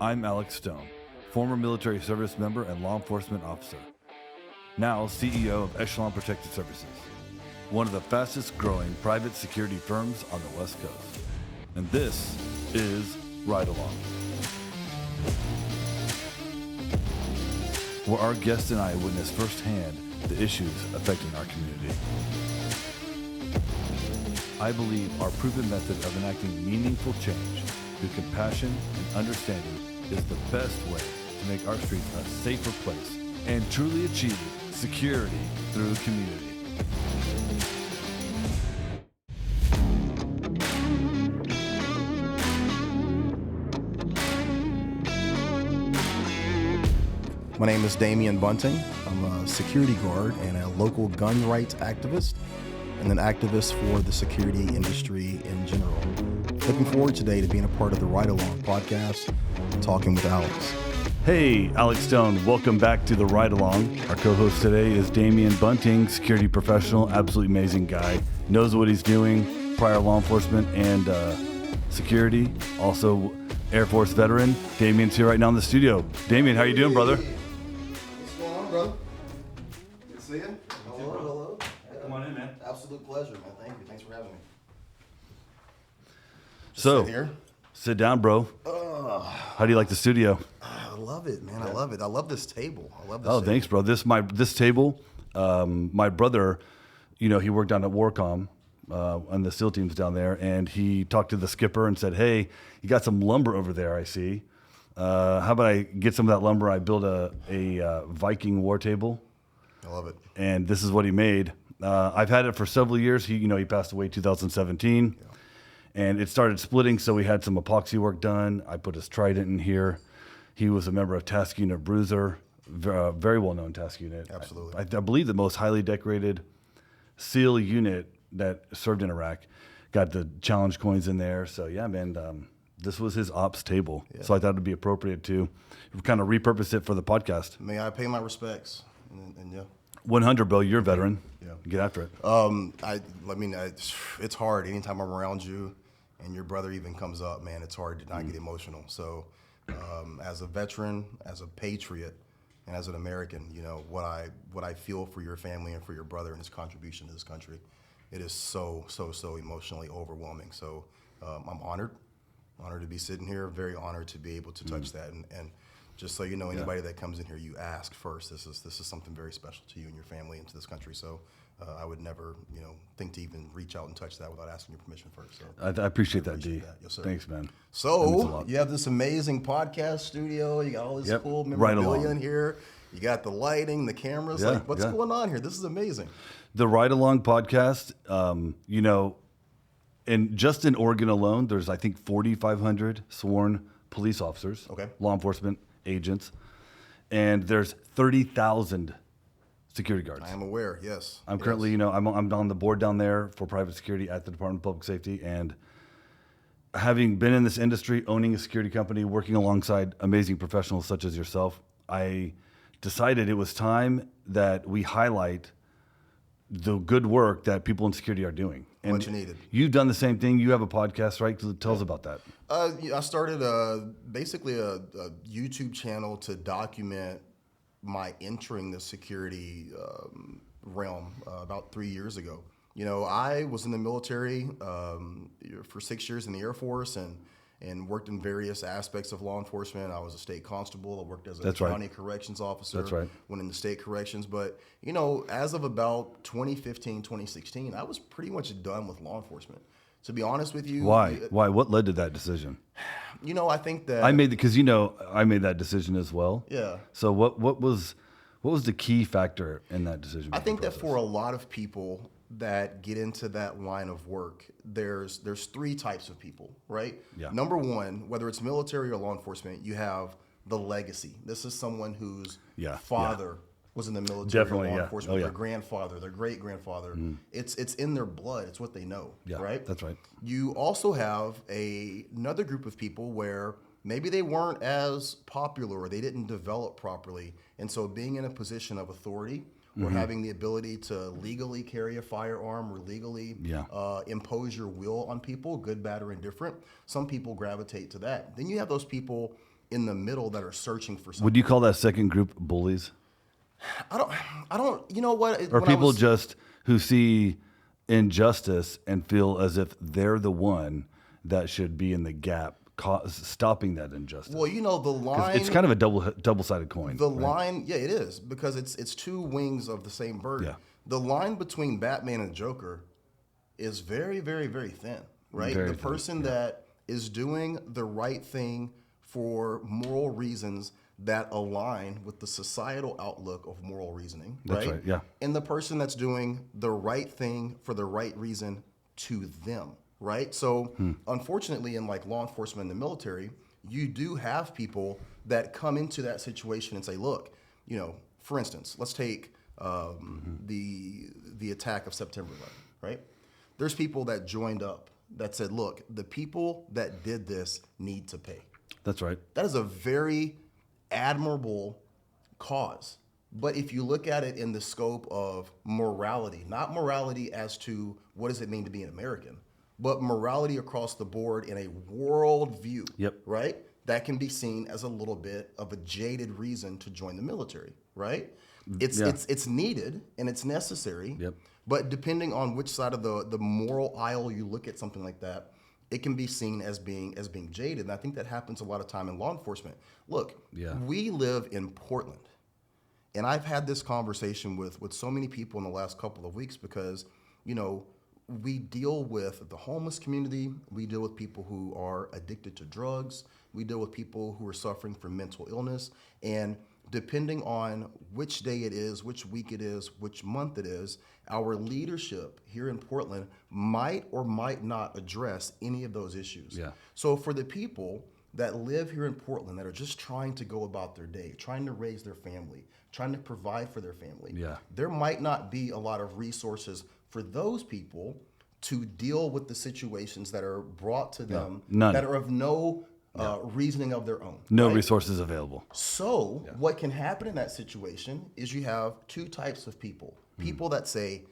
I'm Alex Stone, former military service member and law enforcement officer. Now CEO of Echelon Protected Services, one of the fastest growing private security firms on the West Coast. And this is Ride Along, where our guests and I witness firsthand the issues affecting our community. I believe our proven method of enacting meaningful change through compassion and understanding is the best way to make our streets a safer place and truly achieve security through community. My name is Damian Bunting. I'm a security guard and a local gun rights activist and an activist for the security industry in general. Looking forward today to being a part of the Ride Along podcast, talking with Alex. Hey, Alex Stone, welcome back to the Ride Along. Our co-host today is Damian Bunting, security professional, absolutely amazing guy, knows what he's doing, prior law enforcement and security, also Air Force veteran. Damian's here right now in the studio. Damian, how you doing, brother? What's going on, brother? Good to see you. Hello. Come on in, man. Absolute pleasure, man. Thank you. Thanks for having me. So, sit here. Sit down, bro. How do you like the studio? I love it, man. I love it. I love this table. Thanks, bro. This table, my brother, he worked down at Warcom on the SEAL teams down there, and he talked to the skipper and said, "Hey, you got some lumber over there, I see. How about I get some of that lumber? I build a Viking war table." I love it. And this is what he made. I've had it for several years. He passed away 2017. Yeah. And it started splitting, so we had some epoxy work done. I put his trident in here. He was a member of Task Unit Bruiser, very well-known Task Unit. Absolutely. I believe the most highly decorated SEAL unit that served in Iraq. Got the challenge coins in there. So, yeah, man, this was his ops table. Yeah. So I thought it would be appropriate to kind of repurpose it for the podcast. May I pay my respects? And yeah. 100, bro. You're a veteran. Yeah. Get after it. It's hard. Anytime I'm around you and your brother even comes up, man, it's hard to not get emotional. So as a veteran, as a patriot, and as an American, what I feel for your family and for your brother and his contribution to this country, it is so emotionally overwhelming. So I'm honored to be sitting here, very honored to be able to touch that. And just so you know, anybody that comes in here, you ask first. This is something very special to you and your family and to this country. So I would never, think to even reach out and touch that without asking your permission first. So I appreciate that, D. Yes, sir. Thanks, man. So you have this amazing podcast studio. You got all this cool memorabilia in here. You got the lighting, the cameras. Yeah, what's going on here? This is amazing. The Ride Along podcast, and just in Oregon alone, there's, I think, 4,500 sworn police officers, law enforcement agents, and there's 30,000 security guards. I am aware, yes. I'm currently, I'm on the board down there for private security at the Department of Public Safety, and having been in this industry, owning a security company, working alongside amazing professionals such as yourself, I decided it was time that we highlight the good work that people in security are doing. And much needed. You've done the same thing. You have a podcast, right? Tell us about that. I started basically a YouTube channel to document my entering the security realm about 3 years ago. I was in the military for 6 years in the Air Force and worked in various aspects of law enforcement. I was a state constable. I worked as a county corrections officer. That's right. Went into state corrections. But, as of about 2015, 2016, I was pretty much done with law enforcement. To be honest with you. Why? What led to that decision? I think that I made that decision as well. Yeah. So what was the key factor in that decision? I think that for a lot of people that get into that line of work, there's three types of people, right? Yeah. Number one, whether it's military or law enforcement, you have the legacy. This is someone whose father was in the military or law enforcement, their grandfather, their great-grandfather. It's in their blood. It's what they know, right? That's right. You also have another group of people where maybe they weren't as popular or they didn't develop properly, and so being in a position of authority or having the ability to legally carry a firearm or legally impose your will on people, good, bad, or indifferent, some people gravitate to that. Then you have those people in the middle that are searching for something. Would you call that second group bullies? I don't, you know what? Or when I people was- just who see injustice and feel as if they're the one that should be in the gap, stopping that injustice? Well, you know, the 'Cause line. it's kind of a double-sided coin. The right? line, yeah, it is, because it's two wings of the same bird. Yeah. The line between Batman and Joker is very, very, very thin, right? Very the thin, person that is doing the right thing for moral reasons that align with the societal outlook of moral reasoning, That's right, yeah. And the person that's doing the right thing for the right reason to them, right? So unfortunately, in like law enforcement and the military, you do have people that come into that situation and say, look, you know, for instance, let's take the attack of September 11th, right? There's people that joined up that said, look, the people that did this need to pay. That's right. That is a very admirable cause. But if you look at it in the scope of morality, not morality as to what does it mean to be an American, but morality across the board in a world view, Yep. right? That can be seen as a little bit of a jaded reason to join the military, right? It's needed and it's necessary. Yep. But depending on which side of the moral aisle you look at something like that, it can be seen as being jaded. And I think that happens a lot of time in law enforcement. Look, we live in Portland. And I've had this conversation with so many people in the last couple of weeks because, you know, we deal with the homeless community. We deal with people who are addicted to drugs. We deal with people who are suffering from mental illness. And depending on which day it is, which week it is, which month it is, our leadership here in Portland might or might not address any of those issues. Yeah. So for the people that live here in Portland that are just trying to go about their day, trying to raise their family, trying to provide for their family, there might not be a lot of resources for those people to deal with the situations that are brought to them None. that are of no reasoning of their own. No right? resources available. So what can happen in that situation is you have two types of people. People that say,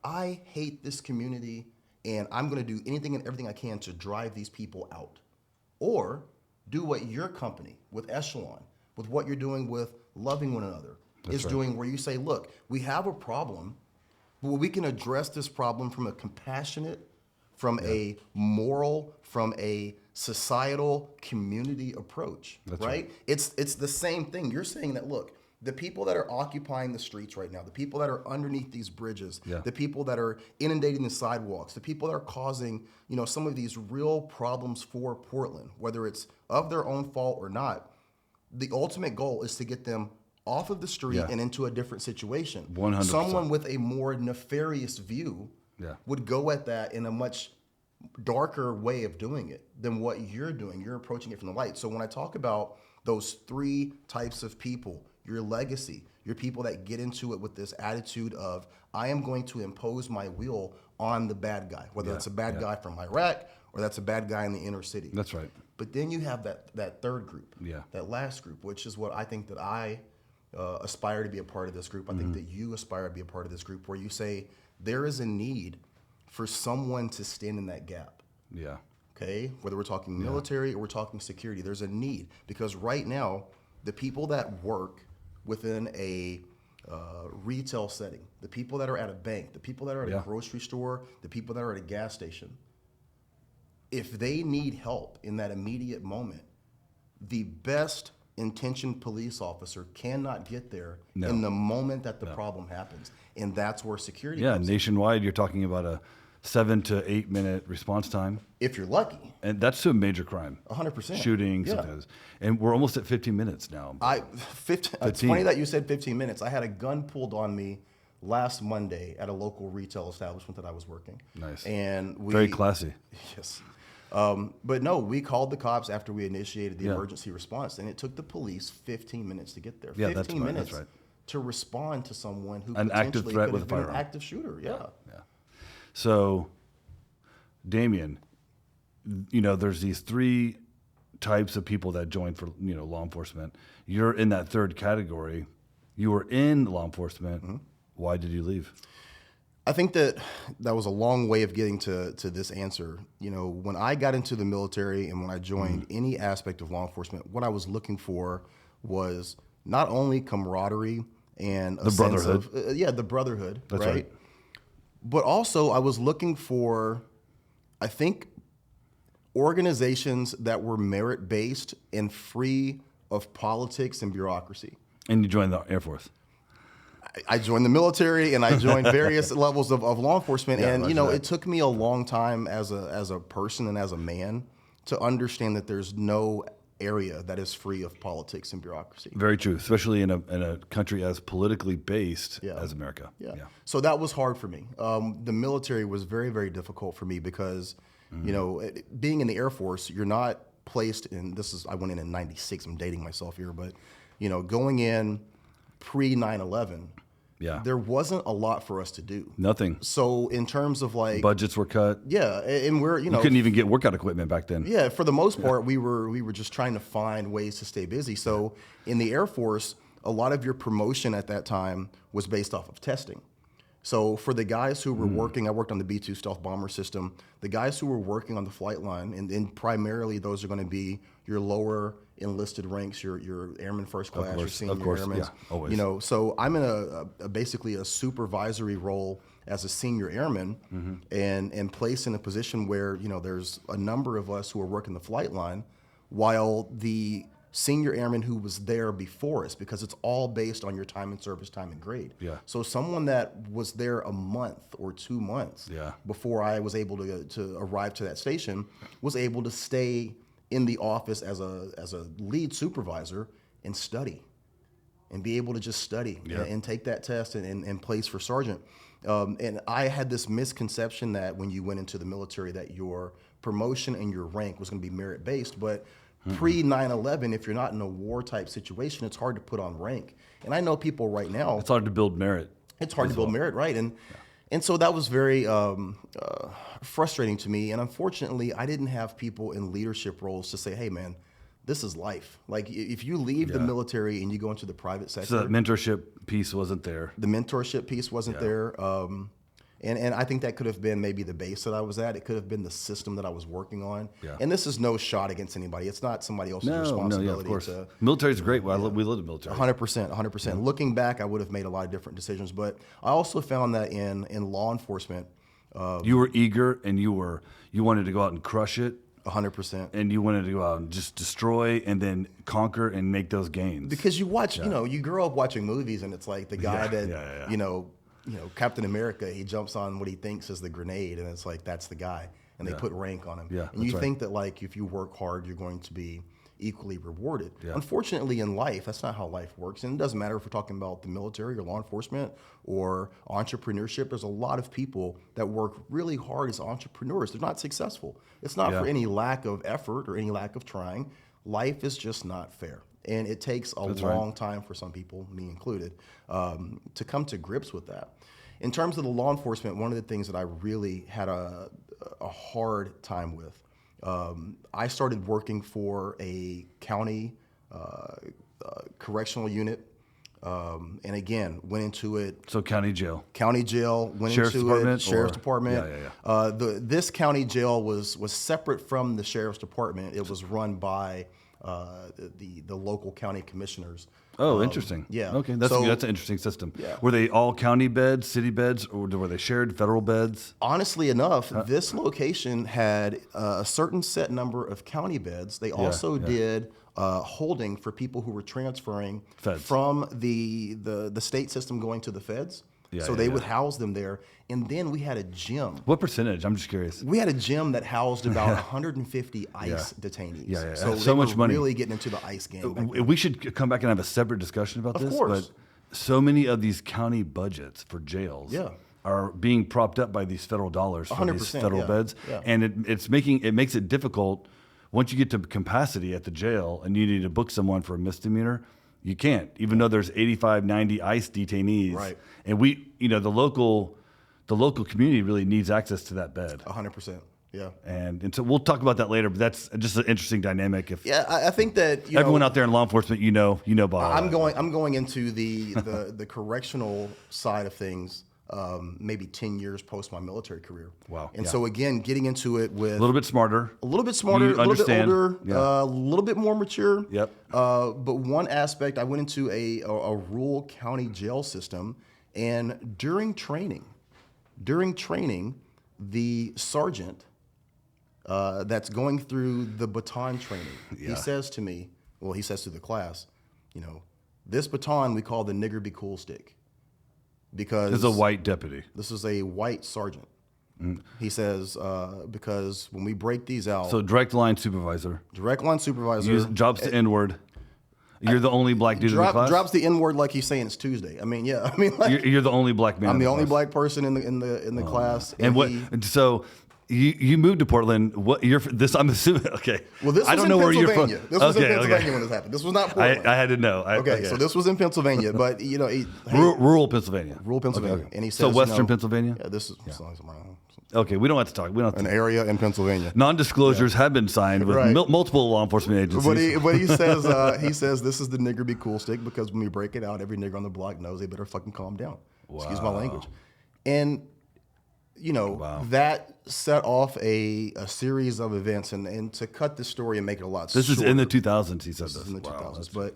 I hate this community and I'm going to do anything and everything I can to drive these people out. Or do what your company with Echelon, with what you're doing with loving one another, is doing, where you say, look, we have a problem, but we can address this problem from a compassionate, from a moral, from a societal community approach, right? It's the same thing. You're saying that, look, the people that are occupying the streets right now, the people that are underneath these bridges, the people that are inundating the sidewalks, the people that are causing, you know, some of these real problems for Portland, whether it's of their own fault or not, the ultimate goal is to get them off of the street and into a different situation. 100%. Someone with a more nefarious view would go at that in a much darker way of doing it than what you're doing. You're approaching it from the light. So when I talk about those three types of people, your legacy, your people that get into it with this attitude of, I am going to impose my will on the bad guy, whether it's a bad guy from Iraq or that's a bad guy in the inner city. That's right. But then you have that third group, Yeah. that last group, which is what I think that I aspire to be a part of this group. I think that you aspire to be a part of this group, where you say there is a need for someone to stand in that gap. Yeah. Okay, whether we're talking military or we're talking security, there's a need, because right now the people that work within a retail setting, the people that are at a bank, the people that are at a grocery store, the people that are at a gas station, if they need help in that immediate moment, the best intentioned police officer cannot get there in the moment that the problem happens. And that's where security comes in. Nationwide, you're talking about a 7 to 8 minute response time. If you're lucky. And that's to a major crime. 100%. Shooting, sometimes. And we're almost at 15 minutes now. It's funny that you said 15 minutes. I had a gun pulled on me last Monday at a local retail establishment that I was working. Nice. And Very classy. Yes. But no, we called the cops after we initiated the emergency response, and it took the police 15 minutes to get there. Yeah, 15 minutes that's right. to respond to someone who An active potentially threat could with have a been an firearm. active shooter. Yeah. So, Damian, you know, there's these three types of people that join for, you know, law enforcement. You're in that third category. You were in law enforcement. Why did you leave? I think that was a long way of getting to this answer. You know, when I got into the military and when I joined any aspect of law enforcement, what I was looking for was not only camaraderie and a The sense brotherhood. of the brotherhood, That's right. But also I was looking for, I think, organizations that were merit-based and free of politics and bureaucracy. And you joined the Air Force. I joined the military and I joined various levels of law enforcement. Yeah, And, roger that. it took me a long time as a person and as a man to understand that there's no area that is free of politics and bureaucracy. Very true, especially in a country as politically based as America. Yeah. So that was hard for me. The military was very, very difficult for me because, being in the Air Force, you're not placed in, I went in '96, I'm dating myself here, but, going in pre 9/11, there wasn't a lot for us to do. Nothing. So in terms of like Budgets were cut. and we're You couldn't even get workout equipment back then. yeah, for the most part, we were just trying to find ways to stay busy. So in the Air Force, a lot of your promotion at that time was based off of testing. So for the guys who were working, I worked on the B-2 stealth bomber system. The guys who were working on the flight line, and primarily those are going to be your lower enlisted ranks, your airman first class, your senior airmen. Yeah, always. So I'm in basically a supervisory role as a senior airman, and placed in a position where there's a number of us who are working the flight line, while the senior airman who was there before us, because it's all based on your time in service, time and grade. Yeah. So someone that was there a month or 2 months before I was able to arrive to that station was able to stay in the office as a lead supervisor and study and be able to just study and take that test and place for sergeant. And I had this misconception that when you went into the military that your promotion and your rank was going to be merit-based, but pre 9/11, if you're not in a war type situation, it's hard to put on rank. And I know people right now, It's hard to build merit. it's hard to build merit, right? And so that was very frustrating to me. And unfortunately, I didn't have people in leadership roles to say, hey, man, this is life. Like if you leave the military and you go into the private sector. So that mentorship piece wasn't there. The mentorship piece wasn't there. And I think that could have been maybe the base that I was at. It could have been the system that I was working on. Yeah. And this is no shot against anybody. It's not somebody else's No, responsibility. of course. To, Military's great. We live in the military. 100%. Looking back, I would have made a lot of different decisions. But I also found that in law enforcement, You were eager and you wanted to go out and crush it. 100%. And you wanted to go out and just destroy and then conquer and make those gains. Because you watch, you grow up watching movies and it's like the guy Captain America, he jumps on what he thinks is the grenade and it's like, that's the guy. And they put rank on him. Yeah, and you that's think that like, if you work hard, you're going to be equally rewarded. Yeah. Unfortunately, in life, that's not how life works. And it doesn't matter if we're talking about the military or law enforcement or entrepreneurship. There's a lot of people that work really hard as entrepreneurs. They're not successful. It's not for any lack of effort or any lack of trying. Life is just not fair. And it takes a long time for some people, me included, to come to grips with that. In terms of the law enforcement, one of the things that I really had a hard time with, I started working for a county correctional unit, and again, went into it. So county jail. Went Sheriff's into Department it. Sheriff's or- Department. Yeah. This county jail was separate from the Sheriff's Department. It was run by the local county commissioners. Oh, interesting. Yeah. Okay, that's So- an interesting system. Yeah. Were they all county beds, city beds, or were they shared federal beds? Honestly enough, this location had a certain set number of county beds. They also did holding for people who were transferring Feds. from the state system going to the feds. Yeah, so yeah, they yeah. would house them there. And then we had a gym. What percentage? I'm just curious. We had a gym that housed about 150 ICE detainees. Yeah. So So they much were money. really getting into the ICE game. back then. We should come back and have a separate discussion about Of this. course. But so many of these county budgets for jails are being propped up by these federal dollars for these 100%, federal yeah. beds. Yeah. And it makes it difficult once you get to capacity at the jail and you need to book someone for a misdemeanor. You can't, even though there's 85, 90 ICE detainees. Right. And the local community really needs access to that bed. 100%. Yeah. And so we'll talk about that later, but that's just an interesting dynamic. If Yeah, I think that everyone out there in law enforcement, Bob. I'm going into the correctional side of things. maybe 10 years post my military career. Wow. And Yeah. so again, getting into it with A little bit smarter. a little bit smarter, You a little bit understand. older, Yeah. a little bit more mature. Yep. But one aspect, I went into a rural county jail system, and during training, the sergeant that's going through the baton training, he says to me, well, he says to the class, this baton we call the nigger be cool stick, because This is a white deputy. this is a white sergeant. He says, because when we break these out, So direct line supervisor. direct line supervisor Drops the N-word. You're the only black dude in the class? drops the N word like he's saying it's Tuesday. I mean, yeah. I mean, like, You're the only black man I'm in the the only class. black person in the class. And what? So you moved to Portland. What? You're this? I'm assuming. Okay. Well, this I was don't in know where you're from. Pennsylvania. This was in Okay, Pennsylvania when this happened. This was not Portland. I had to know. Okay, so this was in Pennsylvania, but rural Pennsylvania. rural Pennsylvania, Okay. and he says, So Western Pennsylvania. Yeah, this is Okay, we don't have to talk. We don't have an to. area in Pennsylvania. Non-disclosures have been signed with Right. multiple law enforcement agencies. But he says this is the nigger be cool stick, because when we break it out, every nigger on the block knows they better fucking calm down. Excuse my language. And that set off a series of events, and to cut the story and make it a lot This shorter, is in the 2000s. He said this. this is in the Wow, 2000s. But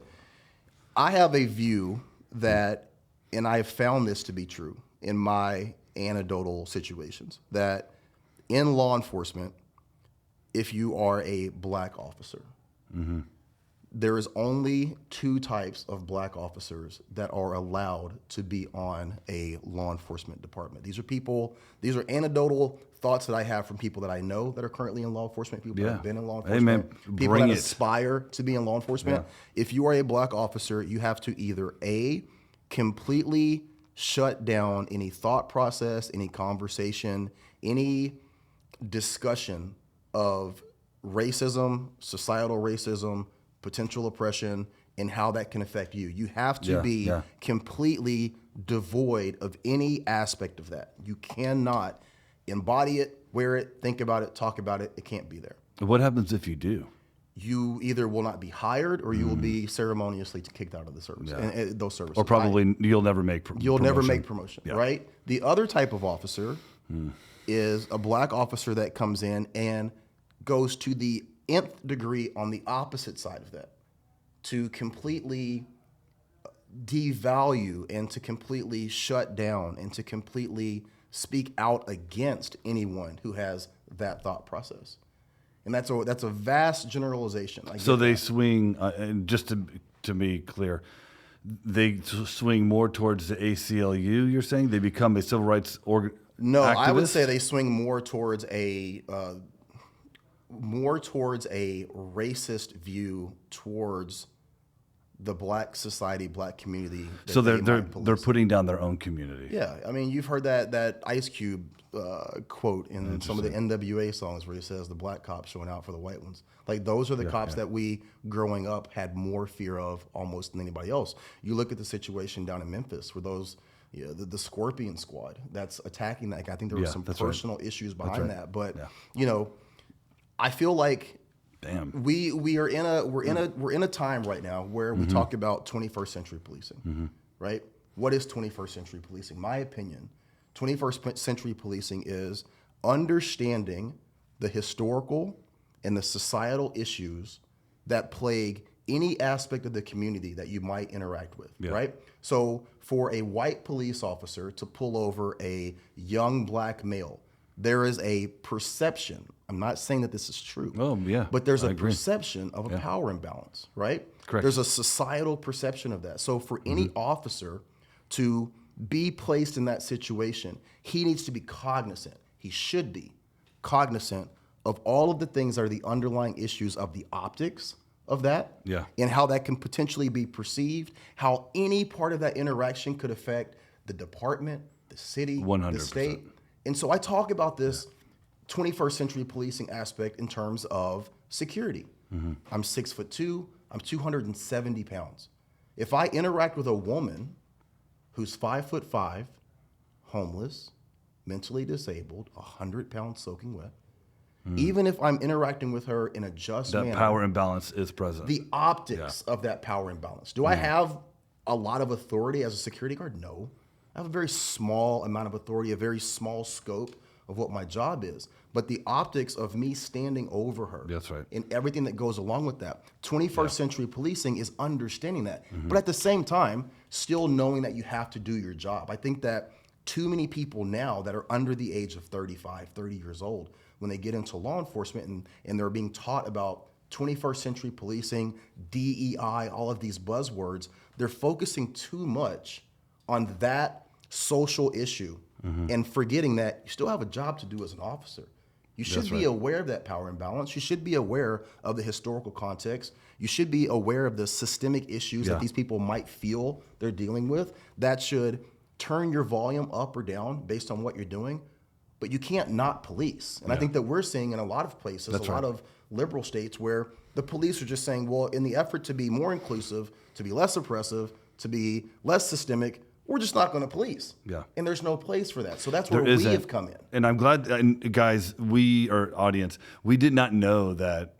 I have a view that, and I have found this to be true in my anecdotal situations, that in law enforcement, if you are a black officer, there is only two types of black officers that are allowed to be on a law enforcement department. These are anecdotal thoughts that I have from people that I know that are currently in law enforcement, people that have been in law enforcement, people that aspire to be in law enforcement. Yeah. If you are a black officer, you have to either completely shut down any thought process, any conversation, any discussion of racism, societal racism, potential oppression, and how that can affect you. You have to be completely devoid of any aspect of that. You cannot embody it, wear it, think about it, talk about it. It can't be there. What happens if you do? You either will not be hired, or you will be ceremoniously kicked out of the service, and those services. Or probably you'll never make promotion. Never make promotion, right? The other type of officer is a black officer that comes in and goes to the nth degree on the opposite side of that, to completely devalue and to completely shut down and to completely speak out against anyone who has that thought process. And that's a vast generalization. So they swing, and just to be clear, they swing more towards the ACLU. You're saying they become a civil rights No, activist? I would say they swing more towards a racist view towards the black society, black community. So they're putting down their own community. Yeah, I mean, you've heard that Ice Cube quote in some of the NWA songs where he says the black cops showing out for the white ones. Like, those are the cops that we growing up had more fear of almost than anybody else. You look at the situation down in Memphis where those the Scorpion Squad that's attacking that guy. I think there were some personal issues behind that, but I feel like we're in a time right now where we talk about 21st century policing, right? What is 21st century policing? My opinion, 21st century policing is understanding the historical and the societal issues that plague any aspect of the community that you might interact with, right? So for a white police officer to pull over a young black male, there is a perception. I'm not saying that this is true. Oh, yeah. But there's a perception of a power imbalance, right? Correct. There's a societal perception of that. So for any officer to be placed in that situation, he needs to be cognizant. He should be cognizant of all of the things that are the underlying issues of the optics of that, and how that can potentially be perceived, how any part of that interaction could affect the department, the city, 100%. the state. And so I talk about this 21st century policing aspect in terms of security. I'm 6'2", I'm 270 pounds. If I interact with a woman who's 5'5", homeless, mentally disabled, 100 pounds soaking wet, even if I'm interacting with her in a just manner, that power imbalance is present. The optics of that power imbalance. Do I have a lot of authority as a security guard? No. I have a very small amount of authority, a very small scope of what my job is. But the optics of me standing over her, that's right, and everything that goes along with that, 21st century policing is understanding that. But at the same time, still knowing that you have to do your job. I think that too many people now that are under the age of 35, 30 years old, when they get into law enforcement and they're being taught about 21st century policing, DEI, all of these buzzwords, they're focusing too much on that social issue and forgetting that you still have a job to do as an officer. You should be aware of that power imbalance. You should be aware of the historical context. You should be aware of the systemic issues that these people might feel they're dealing with. That should turn your volume up or down based on what you're doing. But you can't not police. And I think that we're seeing in a lot of places, lot of liberal states where the police are just saying, well, in the effort to be more inclusive, to be less oppressive, to be less systemic, we're just not going to police. Yeah. And there's no place for that. So that's where we have come in. And I'm glad, and guys, our audience, we did not know that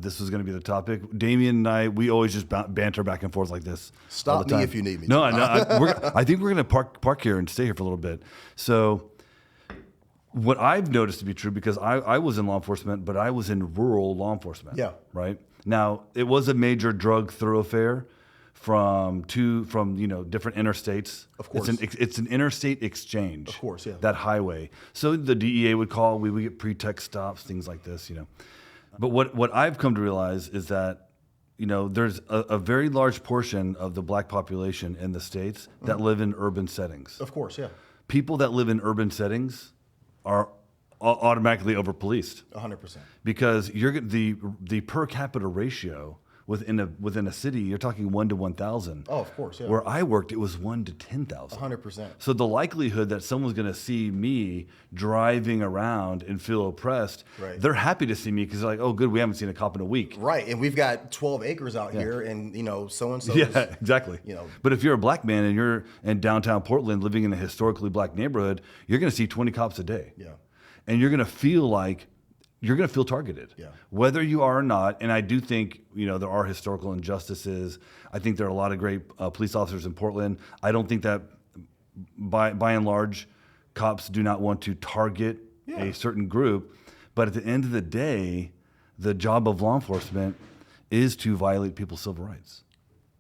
this was going to be the topic. Damian and I, we always just banter back and forth like this. Stop me if you need me. No, I think we're going to park here and stay here for a little bit. So what I've noticed to be true, because I was in law enforcement, but I was in rural law enforcement. Yeah. Right? Now, it was a major drug thoroughfare from different interstates. Of course. It's an interstate exchange. Of course, yeah. That highway. So the DEA would call, we would get pretext stops, things like this, But what I've come to realize is that, there's a very large portion of the black population in the States that live in urban settings. Of course, yeah. People that live in urban settings are automatically over-policed. 100%. Because the per capita ratio within a city, you're talking 1 to 1,000. Oh, of course, yeah. Where I worked, it was 1 to 10,000. 100%. So the likelihood that someone's going to see me driving around and feel oppressed, they're happy to see me because they're like, oh, good, we haven't seen a cop in a week. Right, and we've got 12 acres out here, and so-and-so. Yeah, exactly. But if you're a black man and you're in downtown Portland living in a historically black neighborhood, you're going to see 20 cops a day. Yeah. And you're going to feel targeted, whether you are or not. And I do think, there are historical injustices. I think there are a lot of great police officers in Portland. I don't think that by and large, cops do not want to target a certain group. But at the end of the day, the job of law enforcement is to violate people's civil rights.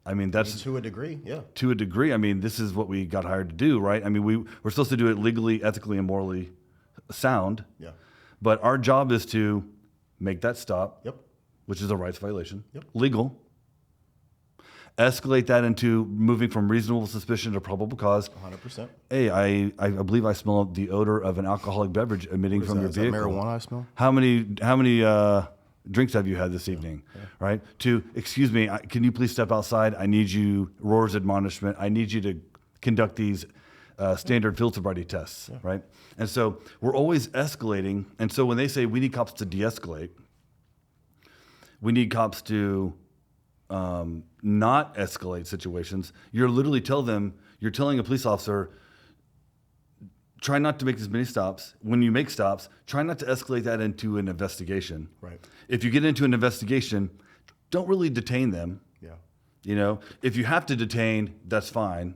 I mean, that's to a degree, yeah. To a degree. I mean, this is what we got hired to do, right? I mean, we're supposed to do it legally, ethically, and morally sound. Yeah. But our job is to make that stop, Yep. which is a rights violation, Yep. legal, escalate that into moving from reasonable suspicion to probable cause. 100%. Hey, I believe I smell the odor of an alcoholic beverage emitting from your vehicle. Is that marijuana I smell? How many drinks have you had this evening? Yeah. Right? To, excuse me, can you please step outside? I need you, roars admonishment. I need you to conduct these standard field sobriety tests, right? And so we're always escalating. And so when they say we need cops to de-escalate, we need cops to not escalate situations, you're telling a police officer, try not to make as many stops. When you make stops, try not to escalate that into an investigation. Right. If you get into an investigation, don't really detain them. Yeah. If you have to detain, that's fine.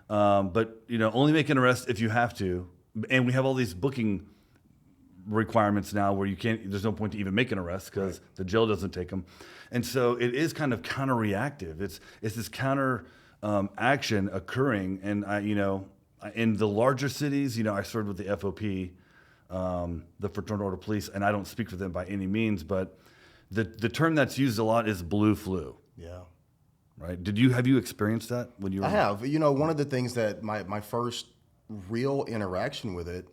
But only make an arrest if you have to. And we have all these booking requirements now where there's no point to even make an arrest because the jail doesn't take them. And so it is kind of counter-reactive. It's this counter action occurring. And in the larger cities, I served with the FOP, the Fraternal Order Police, and I don't speak for them by any means, but the term that's used a lot is blue flu. Yeah. Right? Have you experienced that when you were? I have. One of the things that my first real interaction with it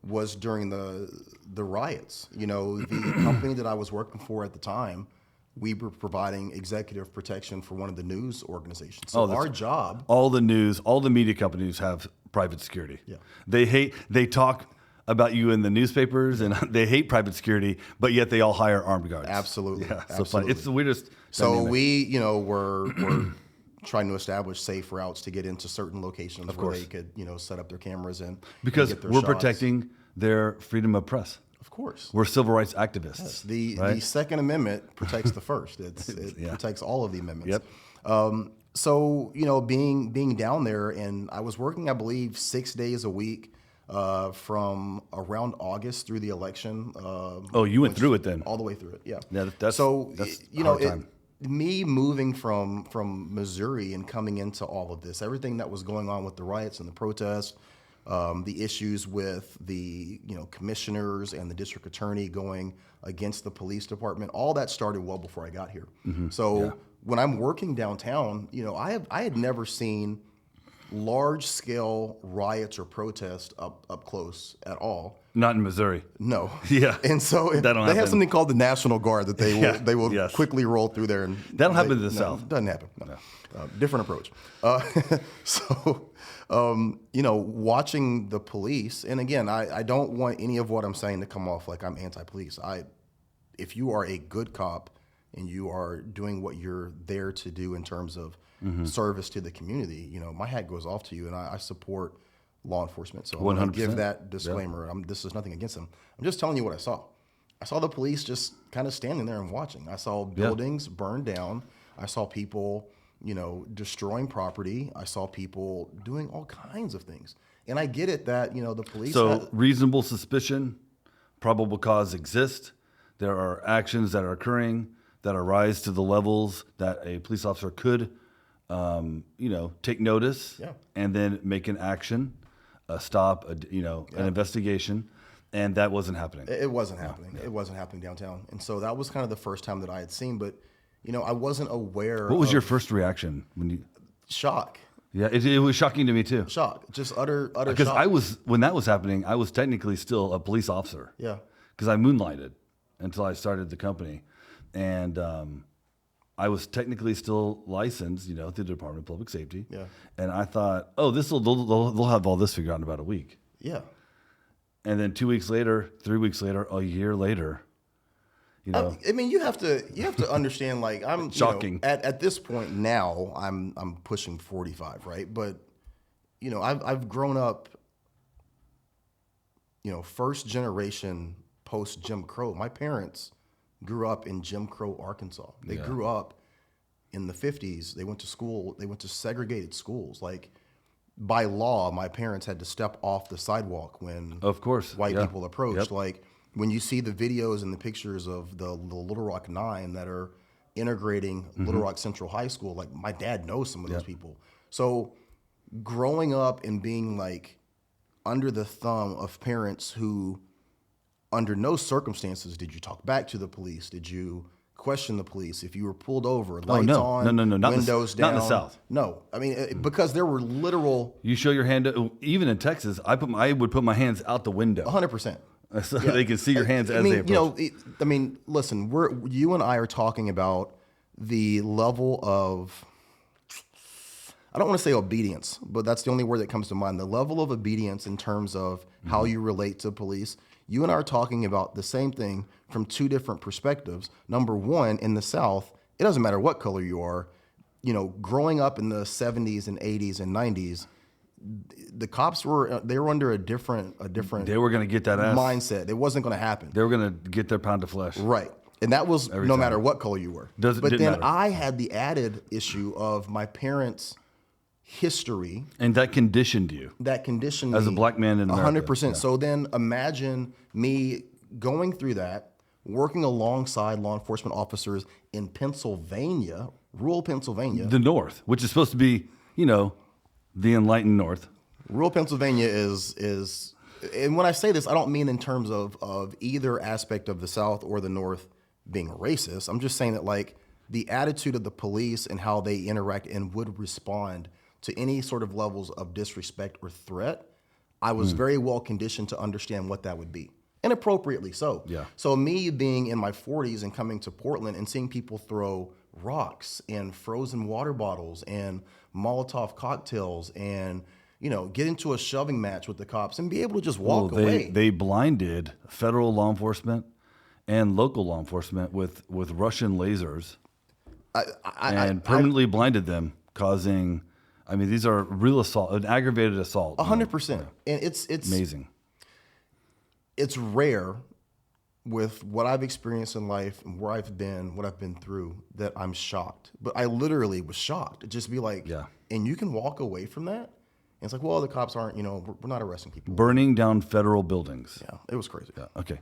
was during the riots. The company that I was working for at the time, we were providing executive protection for one of the news organizations. So our job... All the media companies have private security. Yeah. They talk about you in the newspapers and they hate private security, but yet they all hire armed guards. Absolutely. Yeah, absolutely. So funny. It's the weirdest So dynamic. we, were trying to establish safe routes to get into certain locations where they could, set up their cameras because and get their we're shots. protecting their freedom of press. Of course. We're civil rights activists. Yes. The Second Amendment protects the First. It protects all of the amendments. Yep. So, being down there, and I was working, I believe, 6 days a week from around August through the election. Oh, you went through it then? All the way through it, yeah. Yeah, that's you hard know, time. me moving from Missouri and coming into all of this, everything that was going on with the riots and the protests, the issues with the commissioners and the district attorney going against the police department, all that started well before I got here. So when I'm working downtown, I had never seen large scale riots or protests up close at all. Not in Missouri. No. Yeah. And so That don't they have happen. something called the National Guard that they will Yes. quickly roll through there. And That don't happen in the South. Doesn't happen. No. Different approach. So, watching the police, and again, I don't want any of what I'm saying to come off like I'm anti-police. If you are a good cop and you are doing what you're there to do in terms of service to the community, my hat goes off to you, and I support law enforcement. So I'm going to give 100%. that disclaimer. This is nothing against them. I'm just telling you what I saw. I saw the police just kind of standing there and watching. I saw buildings burned down. I saw people, destroying property. I saw people doing all kinds of things. And I get it that, the police. So reasonable suspicion, probable cause exists. There are actions that are occurring that arise to the levels that a police officer could, take notice and then make an action, a stop, an investigation. And that wasn't happening. It wasn't happening. It wasn't happening downtown. And so that was kind of the first time that I had seen, but, I wasn't aware. What was your first reaction when you? Shock. Yeah, it was shocking to me too. Shock. Just utter Because shock. when that was happening, I was technically still a police officer. Yeah. Because I moonlighted until I started the company. And I was technically still licensed, through the Department of Public Safety. Yeah. And I thought, oh, they'll have all this figured out in about a week. Yeah. And then 2 weeks later, 3 weeks later, a year later, I mean, you have to understand. Like I'm Shocking. At this point now, I'm pushing 45, right? But I've grown up. First generation post Jim Crow. My parents grew up in Jim Crow, Arkansas. They grew up in the 50s. They went to school. They went to segregated schools. Like by law, my parents had to step off the sidewalk when of course white yeah. people approached. Yep. Like when you see the videos and the pictures of the Little Rock Nine that are integrating Little Rock Central High School, like my dad knows some of those people. So growing up and being like under the thumb of parents who under no circumstances did you talk back to the police, did you question the police, if you were pulled over, lights on, no, not windows not down. in the South. No, I mean, because there were literal You show your hand, even in Texas, I would put my hands out the window 100%. so they can see your hands as they approach. Listen, you and I are talking about the level of, I don't want to say obedience, but that's the only word that comes to mind. The level of obedience in terms of how you relate to police. You and I are talking about the same thing from two different perspectives. Number one, in the South, it doesn't matter what color you are. Growing up in the 70s and 80s and 90s, the cops were under a different They were going to get that ass. mindset. It wasn't going to happen. They were going to get their pound of flesh. Right. And that was no matter what color you were. But didn't then matter. I had the added issue of my parents' history And that conditioned you. that conditioned As a me black man in America. 100%. Yeah. So then imagine me going through that, working alongside law enforcement officers in Pennsylvania, rural Pennsylvania. The North, which is supposed to be, the enlightened North. Rural Pennsylvania is, and when I say this, I don't mean in terms of either aspect of the South or the North being racist. I'm just saying that like the attitude of the police and how they interact and would respond to any sort of levels of disrespect or threat, I was very well conditioned to understand what that would be. And appropriately so. Yeah. So me being in my 40s and coming to Portland and seeing people throw rocks and frozen water bottles and Molotov cocktails and, get into a shoving match with the cops and be able to just walk away. They blinded federal law enforcement and local law enforcement with Russian lasers and permanently blinded them, causing, these are real assault, an aggravated assault. 100%. And it's amazing. It's rare with what I've experienced in life and where I've been, what I've been through, that I'm shocked. But I literally was shocked. It'd just be like, Yeah. and you can walk away from that. And it's like, well, the cops aren't, we're not arresting people. Burning down federal buildings. Yeah, it was crazy. Yeah. Okay.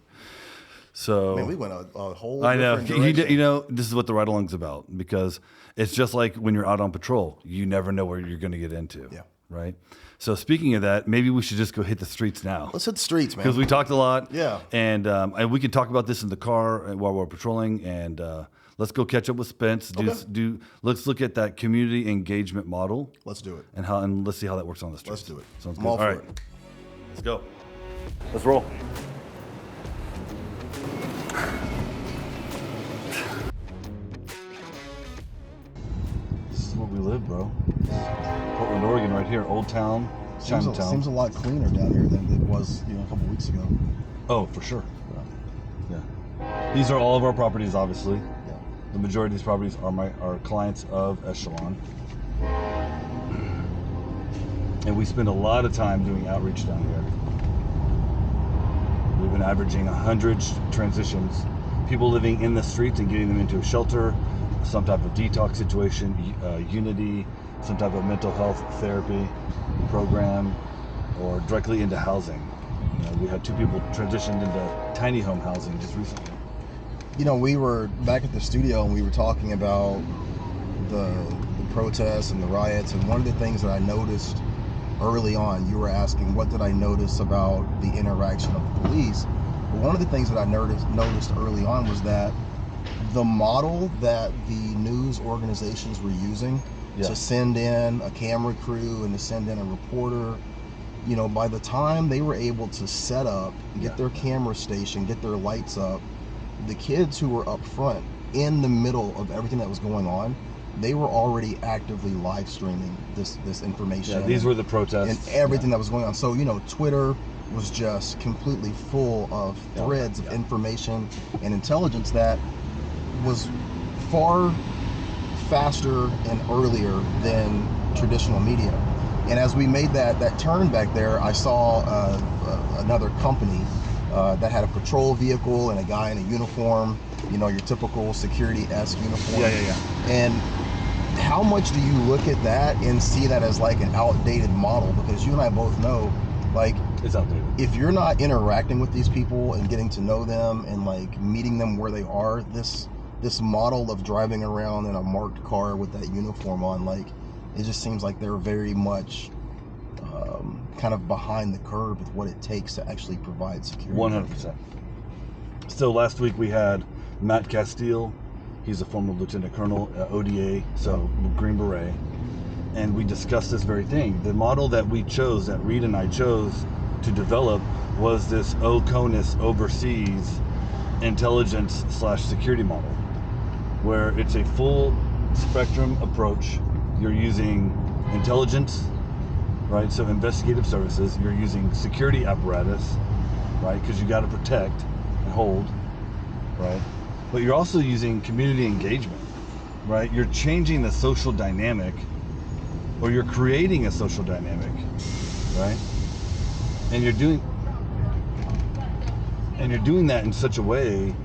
So Man, we went a whole I know. different direction. This is what the ride along's about, because it's just like when you're out on patrol, you never know where you're going to get into. Yeah. Right. So speaking of that, maybe we should just go hit the streets now. Let's hit the streets, man. Because we talked a lot. Yeah. And we could talk about this in the car while we're patrolling. And let's go catch up with Spence. Let's look at that community engagement model. Let's do it. And let's see how that works on the streets. Let's do it. Sounds I'm good. all for right. it. Let's go. Let's roll. This is where we live, bro. Portland, Oregon, right here. Old Town, Chinatown. Seems a lot cleaner down here than it was, a couple weeks ago. Oh, for sure. Yeah. These are all of our properties, obviously. Yeah. The majority of these properties are clients of Echelon. And we spend a lot of time doing outreach down here. We've been averaging 100 transitions, people living in the streets and getting them into a shelter, some type of detox situation, unity, some type of mental health therapy program, or directly into housing. We had 2 people transitioned into tiny home housing just recently. We were back at the studio and we were talking about the protests and the riots, and one of the things that I noticed early on, you were asking what did I notice about the interaction of the police. But one of the things that I noticed early on was that the model that the news organizations were using to send in a camera crew and to send in a reporter, by the time they were able to set up, get their camera station, get their lights up, the kids who were up front in the middle of everything that was going on, they were already actively live streaming this information. Yeah, these were the protests. And everything that was going on. So, Twitter was just completely full of threads of information and intelligence that was far faster and earlier than traditional media. And as we made that turn back there, I saw another company that had a patrol vehicle and a guy in a uniform, your typical security-esque uniform. Yeah. And how much do you look at that and see that as like an outdated model? Because you and I both know, like, it's outdated. If you're not interacting with these people and getting to know them and like meeting them where they are, this model of driving around in a marked car with that uniform on, like, it just seems like they're very much kind of behind the curve with what it takes to actually provide security. 100%. So last week we had Matt Castile. He's a former lieutenant colonel at ODA, so Green Beret. And we discussed this very thing. The model that we chose, that Reed and I chose to develop, was this OCONUS overseas intelligence/security model, where it's a full spectrum approach. You're using intelligence, right? So investigative services. You're using security apparatus, right? Because you got to protect and hold, right? But you're also using community engagement, right? You're changing the social dynamic, or you're creating a social dynamic, right? And you're doing that in such a way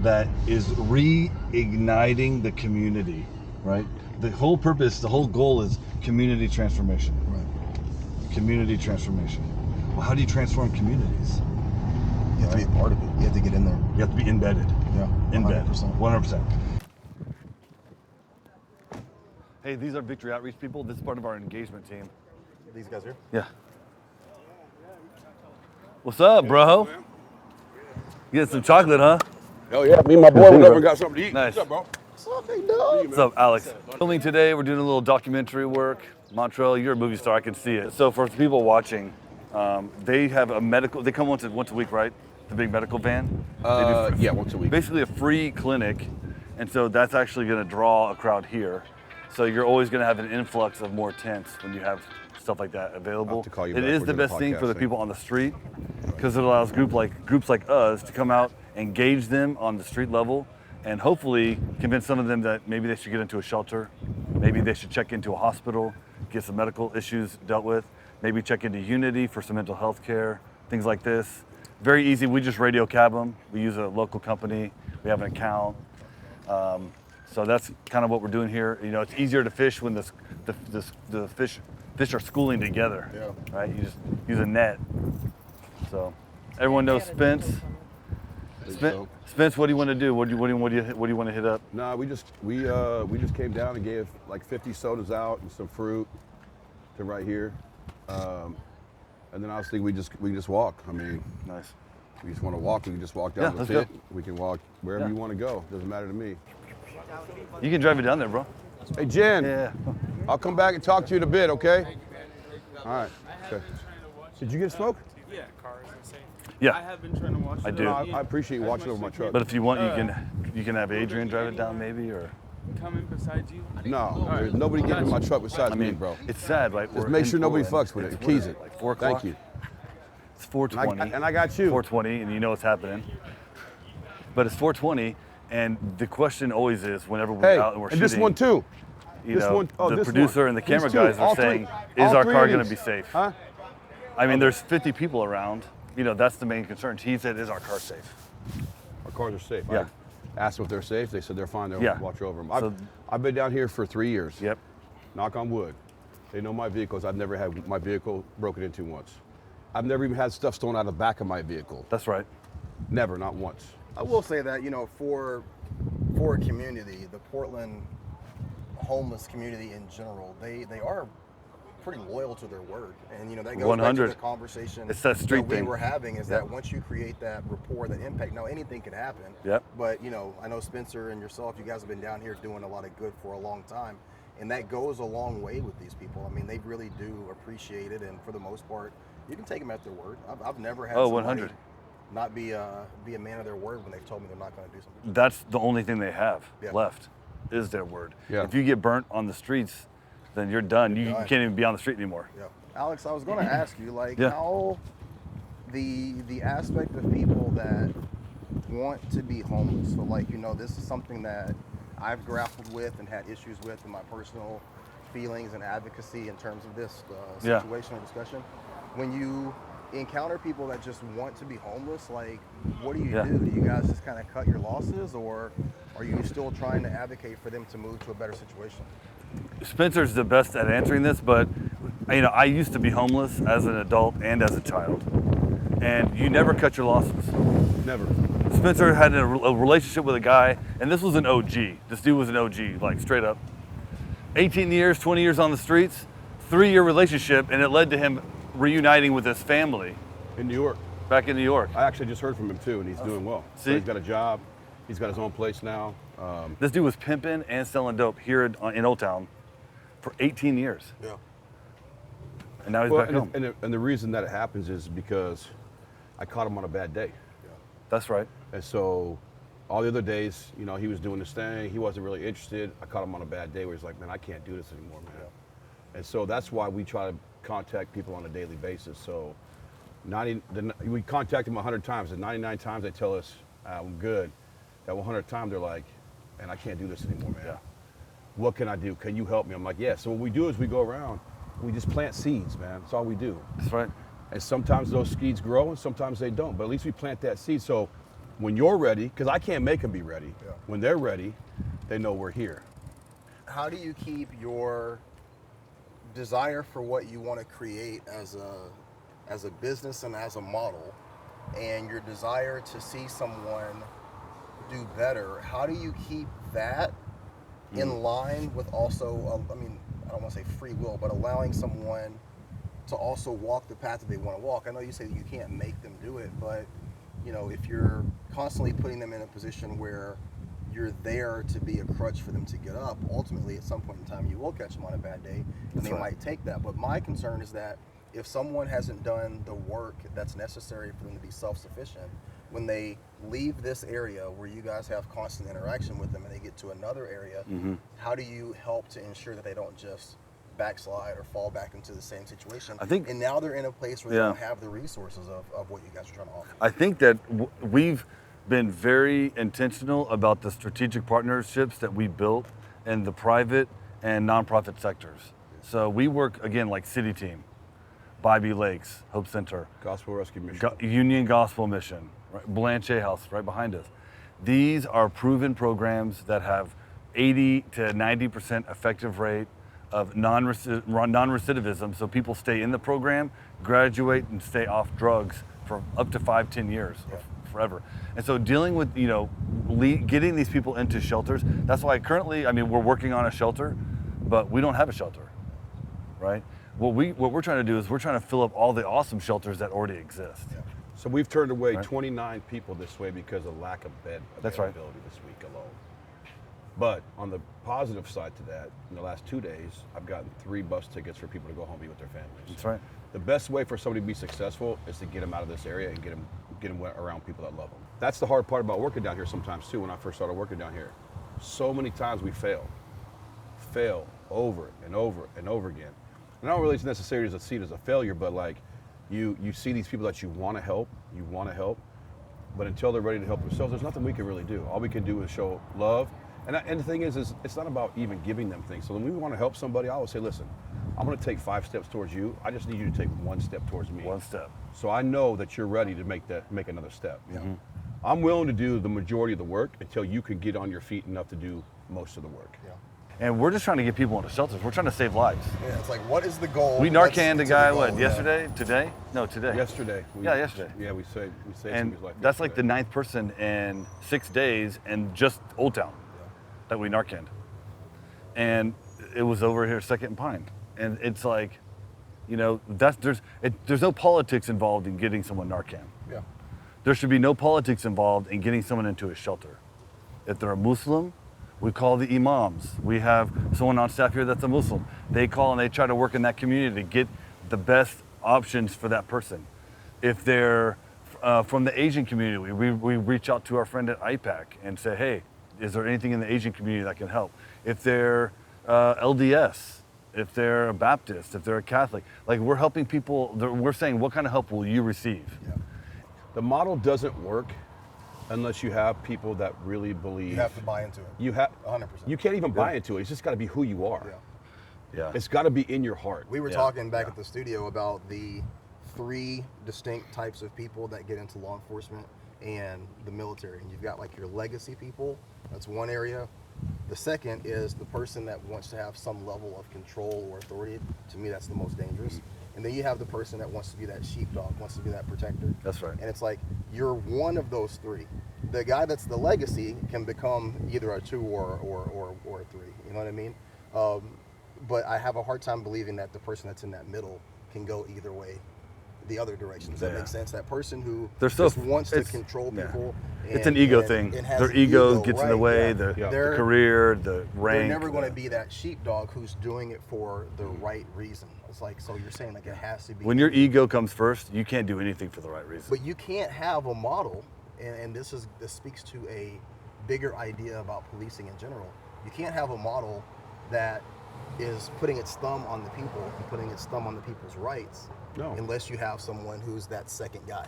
that is reigniting the community, right? The whole purpose, the whole goal is community transformation. Right. Community transformation. Well, how do you transform communities? You have to be a part of it. You have to get in there. You have to be embedded. Yeah. 100%. 100%. Hey, these are Victory Outreach people. This is part of our engagement team. These guys here? Yeah. What's up, bro? You get some chocolate, huh? Oh yeah, me and my boy went over and got something to eat. Nice. What's up, bro? What's up, big dog? What's up, Alex? Filming today, we're doing a little documentary work. Montreal, you're a movie star, I can see it. So for people watching, they have a medical, they come once a week, right? The big medical van? Yeah, once a week. Basically a free clinic, and so that's actually gonna draw a crowd here. So you're always gonna have an influx of more tents when you have stuff like that available. I'll have to call you It back. is We're the doing best a thing for the podcast people on the street, because it allows groups like us to come out, engage them on the street level, and hopefully convince some of them that maybe they should get into a shelter, maybe they should check into a hospital, get some medical issues dealt with, maybe check into Unity for some mental health care, things like this. very easy. We just radio cab them. We use a local company. We have an account. So that's kind of what we're doing here. You know, it's easier to fish when the fish are schooling together. Yeah. Right? You just use a net. So everyone knows Spence. Spence, what do you want to do? What do you want to hit up? Nah, we just came down and gave like 50 sodas out and some fruit to right here, and then obviously we just walk. I mean, Nice. we just want to walk. We can just walk down the let's pit. go. We can walk wherever Yeah. you want to go. Doesn't matter to me. You can drive it down there, bro. Hey Jen, Yeah. I'll come back and talk to you in a bit, okay? All right. Okay. Did you get a smoke? Yeah, cars are safe. Yeah. I have been trying to watch I it. do. No, I appreciate you watching over my truck. But if you want, you can have Adrian drive it down, maybe, or. Coming beside you. No, there's nobody getting in my truck besides I mean, me, bro. it's sad, right? Just We're make in sure nobody Portland. fucks with it. It's Keys it. Like 4 o'clock. Thank you. It's 4:20. And I got you. 4:20, and you know what's happening. But it's 4:20, and the question always is, whenever we're Hey, out and we're and shooting, this one too. you this know, one- oh, the this producer one. and the These camera two. guys are All three- saying, all "Is our three car of going to be these. safe?" Huh? I mean, there's 50 people around. You know, that's the main concern. He said, "Is our car safe?" Our cars are safe. Yeah. I asked them if they're safe. They said they're fine. They'll Yeah. watch over them. So- I've been down here for 3 years. Yep. Knock on wood. They know my vehicles. I've never had my vehicle broken into once. I've never even had stuff stolen out of the back of my vehicle. That's right. Never, not once. I will say that, you know, for a community, the Portland homeless community in general, they are pretty loyal to their word. And, you know, that goes back to 100. the conversation It's that street we thing. were having is Yep. that once you create that rapport, that impact, now anything can happen. Yep. But, you know, I know Spencer and yourself, you guys have been down here doing a lot of good for a long time. And that goes a long way with these people. I mean, they really do appreciate it. And for the most part, you can take them at their word. I've never had Oh, somebody 100. not be a man of their word when they've told me they're not going to do something. That's the only thing they have Yeah. left, is their word. Yeah. If you get burnt on the streets, then you're done. You done. can't even be on the street anymore. Yeah. Alex, I was going to ask you, like, Yeah. how the aspect of people that want to be homeless. So, like, you know, this is something that I've grappled with and had issues with in my personal feelings and advocacy in terms of this Yeah. situation or discussion. When you encounter people that just want to be homeless, like, what do you Yeah. do? Do you guys just kind of cut your losses, or are you still trying to advocate for them to move to a better situation? Spencer's the best at answering this, but you know, I used to be homeless as an adult and as a child, and you never cut your losses. Never. Spencer had a relationship with a guy, and this was an OG. This dude was an OG, like straight up. 18 years, 20 years on the streets, 3-year relationship, and it led to him reuniting with his family In New York. back in New York. I actually just heard from him too, and he's doing well. So See? he's got a job. He's got his own place now. This dude was pimping and selling dope here in Old Town for 18 years, Yeah. and now he's Well, back home. and the reason that it happens is because I caught him on a bad day. That's right. And so all the other days, you know, he was doing his thing. He wasn't really interested. I caught him on a bad day where he's like, man, I can't do this anymore, man. And so that's why we try to contact people on a daily basis. So we contact them 100 times, and 99 times they tell us, I'm good. That 100th time, they're like, man, I can't do this anymore, man. Yeah. What can I do? Can you help me? I'm like, yeah. So what we do is we go around, we just plant seeds, man. That's all we do. That's right. And sometimes those seeds grow and sometimes they don't, but at least we plant that seed. So when you're ready, because I can't make them be ready, Yeah. when they're ready, they know we're here. How do you keep your desire for what you want to create as a business and as a model, and your desire to see someone do better? How do you keep that in line with also, I mean, I don't want to say free will, but allowing someone to also walk the path that they want to walk? I know you say that you can't make them do it, but you know, if you're constantly putting them in a position where you're there to be a crutch for them to get up, ultimately at some point in time you will catch them on a bad day, and That's they right. might take that. But my concern is that if someone hasn't done the work that's necessary for them to be self-sufficient, when they leave this area where you guys have constant interaction with them and they get to another area, how do you help to ensure that they don't just backslide or fall back into the same situation? I think- and now they're in a place where they Yeah. don't have the resources of what you guys are trying to offer. I think that we've been very intentional about the strategic partnerships that we built in the private and nonprofit sectors. So we work, again, like City Team, Bybee Lakes, Hope Center, Gospel Rescue Mission. Union Gospel Mission, right? Blanche House right behind us. These are proven programs that have 80 to 90% effective rate of non-recidivism, so people stay in the program, graduate, and stay off drugs for up to 5-10 years, or forever. And so dealing with, getting these people into shelters, that's why currently, we're working on a shelter, but we don't have a shelter, right? What we're trying to do is we're trying to fill up all the awesome shelters that already exist. Yeah. So we've turned away Right. 29 people this way because of lack of bed That's right. availability this week alone. But on the positive side to that, in the last 2 days, I've gotten 3 bus tickets for people to go home and be with their families. That's right. The best way for somebody to be successful is to get them out of this area and get them around people that love them. That's the hard part about working down here sometimes too. When I first started working down here, so many times we fail over and over and over again. And I don't really necessarily see it as a failure, but like you see these people that you want to help, but until they're ready to help themselves, there's nothing we can really do. All we can do is show love. And the thing is it's not about even giving them things. So when we want to help somebody, I always say, listen, I'm going to take 5 steps towards you. I just need you to take 1 step towards me. 1 step. So I know that you're ready to make another step. Yeah. I'm willing to do the majority of the work until you can get on your feet enough to do most of the work. Yeah. And we're just trying to get people into shelters. We're trying to save lives. Yeah, it's like, what is the goal? We Let's Narcaned a get to guy, the goal, yesterday? Today? No, today. Yesterday. Yesterday. Yeah, we saved And somebody's life. that's like the yesterday. 9th person in 6 days in just Old Town that we Narcaned. And it was over here, 2nd and Pine. And it's like, there's no politics involved in getting someone Narcan. Yeah. There should be no politics involved in getting someone into a shelter. If they're a Muslim, we call the imams. We have someone on staff here that's a Muslim. They call and they try to work in that community to get the best options for that person. If they're from the Asian community, we reach out to our friend at IPAC and say, hey, is there anything in the Asian community that can help? If they're LDS, if they're a Baptist, if they're a Catholic, like we're helping people, we're saying, what kind of help will you receive? Yeah. The model doesn't work unless you have people that really believe. You have to buy into it. You have 100%. You can't even buy into it. It's just got to be who you are. Yeah. Yeah. It's got to be in your heart. We were Yeah. talking back at the studio about the 3 distinct types of people that get into law enforcement and the military. And you've got like your legacy people. That's one area. The second is the person that wants to have some level of control or authority. To me, that's the most dangerous. And then you have the person that wants to be that sheepdog, wants to be that protector. That's right. And it's like, you're one of those 3. The guy that's the legacy can become either a 2 or a 3. You know what I mean? But I have a hard time believing that the person that's in that middle can go either way, the other direction. Does that Yeah. make sense? That person who They're so- just wants to it's- control yeah. people. It's an ego thing. and has Their an ego gets in the right, way, yeah. the They're- career, the rank. They're never going to be that sheepdog who's doing it for the right reason. It's like, so you're saying like it has to be. When your ego comes first, you can't do anything for the right reason. But you can't have a model, and this speaks to a bigger idea about policing in general. You can't have a model that is putting its thumb on the people and putting its thumb on the people's rights, unless you have someone who's that second guy.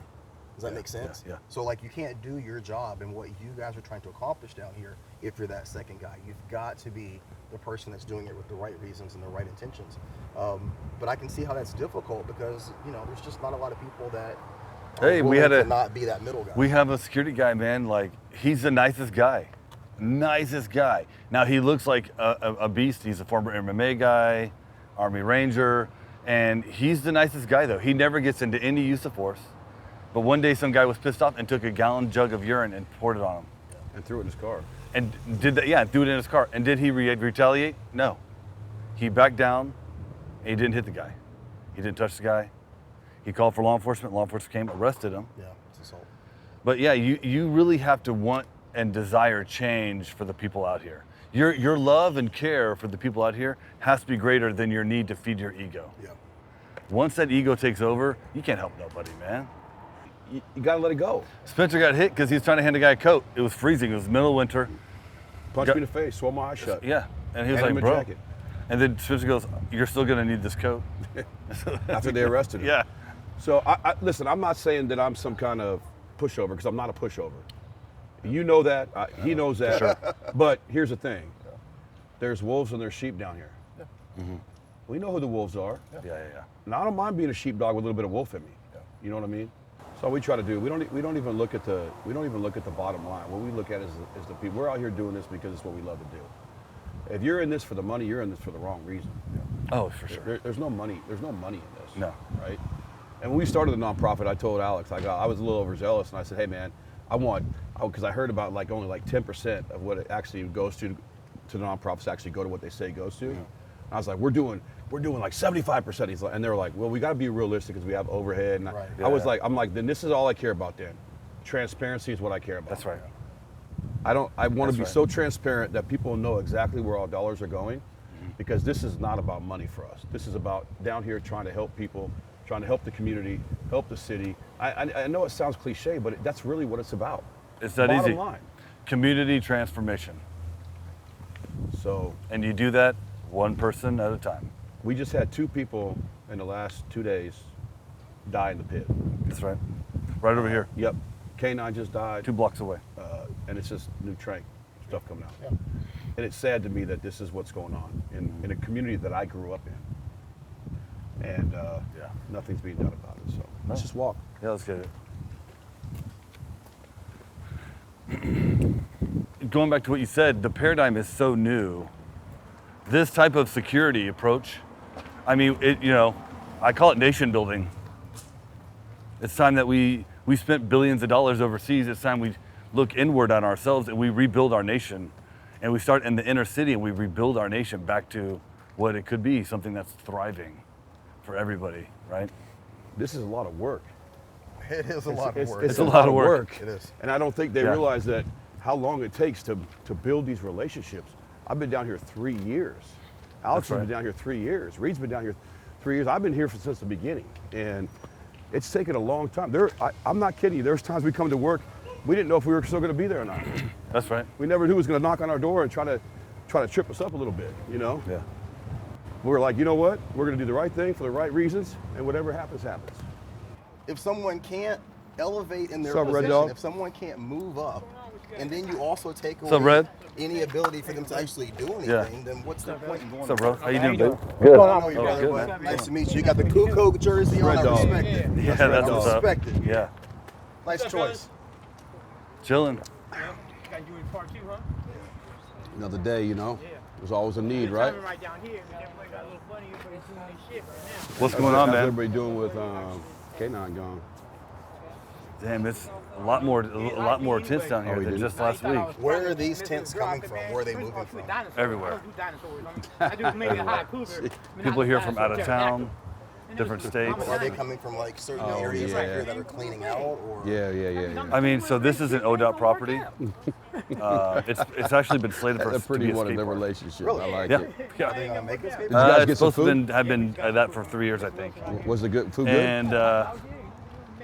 Does that make sense? Yeah. So like you can't do your job and what you guys are trying to accomplish down here if you're that second guy. You've got to be the person that's doing it with the right reasons and the right intentions. But I can see how that's difficult because there's just not a lot of people that are Hey, we willing had to a- not be that middle guy. We have a security guy, man. Like he's the nicest guy. Now he looks like a beast. He's a former MMA guy, Army Ranger, and he's the nicest guy though. He never gets into any use of force. But one day some guy was pissed off and took a gallon jug of urine and poured it on him. And threw it in his car. And did that, yeah, threw it in his car. And did he retaliate? No. He backed down and he didn't hit the guy. He didn't touch the guy. He called for law enforcement. Law enforcement came, arrested him. Yeah, it's assault. But yeah, you really have to want and desire change for the people out here. Your love and care for the people out here has to be greater than your need to feed your ego. Yeah. Once that ego takes over, you can't help nobody, man. You got to let it go. Spencer got hit because he was trying to hand a guy a coat. It was freezing. It was middle of winter. Punch Got- me in the face, swell my eyes shut. Yeah. And he was Hand like, him a bro. jacket. And then Spencer goes, you're still going to need this coat. After they arrested him. Yeah. So I listen, I'm not saying that I'm some kind of pushover because I'm not a pushover. You know that. He knows that. But here's the thing. There's wolves and there's sheep down here. We know who the wolves are. Yeah. And I don't mind being a sheepdog with a little bit of wolf in me. You know what I mean? So we try to do. We don't even look at the bottom line. What we look at is the people. We're out here doing this because it's what we love to do. If you're in this for the money, you're in this for the wrong reason. Oh, for sure. There's no money. There's no money in this. No. Right. And when we started the nonprofit, I told Alex, I was a little overzealous, and I said, hey man, because I heard about like only like 10% of what it actually goes to the nonprofits actually go to what they say it goes to. And I was like, we're doing like 75%. He's like, and they were like, well, we got to be realistic because we have overhead. And Right. I was like, then this is all I care about. Then transparency is what I care about. That's right. I want to be right. so transparent that people know exactly where all dollars are going, because this is not about money for us. This is about down here trying to help people, trying to help the community, help the city. I know it sounds cliche, but that's really what it's about. It's that Bottom easy. line. Community transformation. So And you do that one person at a time. we just had 2 people in the last 2 days die in the pit. That's right. Right over here, Yep. K9 just died, 2 blocks away. and it's just new trank stuff coming out. And it's sad to me that this is what's going on in a community that I grew up in. And nothing's being done about it. So let's just walk. Yeah, let's get it. Going back to what you said, the paradigm is so new. This type of security approach, I mean, I call it nation building. It's time that we spent billions of dollars overseas. It's time we look inward on ourselves and we rebuild our nation. And we start in the inner city and we rebuild our nation back to what it could be, something that's thriving for everybody, right? This is a lot of work. It is a lot of work. It's a lot of work. It is. And I don't think they Yeah. realize that how long it takes to build these relationships. I've been down here 3 years. Alex has right. been down here 3 years. Reed's been down here 3 years. I've been here since the beginning. And it's taken a long time. I'm not kidding you. There's times we come to work, we didn't know if we were still going to be there or not. That's right. We never knew who was going to knock on our door and try to trip us up a little bit, you know? Yeah. We were like, you know what? We're going to do the right thing for the right reasons, and whatever happens, happens. If someone can't elevate in their What's up, Red position, Dog? if someone can't move up, and then you also take What's up, away Red? any ability for them to actually do anything, Yeah. then what's the point in going? What's up, bro? How you doing, Good. babe? I don't know you, Oh, brother, good, but man. nice to meet you. You got the Kukoc jersey on. Red I Dog. respect it. Yeah, that's what's up. Respect it. Yeah. Nice choice. Chilling. Got you in part 2, huh? Another day, you know? Yeah. There's always a need, right? Right down here. Everybody got a little funny. Everybody's doing their shit right now. What's going on, How's man? everybody doing with K9 gone? Damn, it's a lot more tents down here Oh, he than didn't? just last week. Where are these tents coming from? Where are they moving from? Everywhere. I do maybe a hot cougar. People here from out of town, different states. Are they coming from like certain areas yeah. right here that are cleaning out? Or Yeah. I mean, so this is an ODOT property. It's actually been slated for That's to be pretty a one of skate their park. relationships. Really? I like Yeah, it. yeah. are they gonna make us get? you guys It's get some supposed to food? have been that for 3 years, I think. Was the food good? And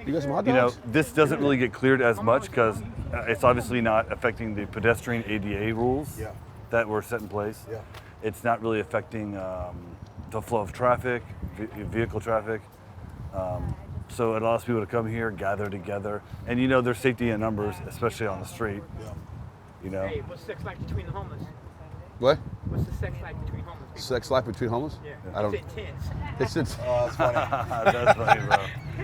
You got some hot you know, dogs? this doesn't really get cleared as much because it's obviously not affecting the pedestrian ADA rules Yeah. that were set in place. Yeah. It's not really affecting the flow of traffic, vehicle traffic. So it allows people to come here, gather together, and you know there's safety in numbers, especially on the street. Yeah. You know, Hey, what's sex like between the homeless? What? What's the sex like between homeless people? Sex life between homeless? Yeah. I don't. It's intense. It's Oh, that's funny. that's funny, bro.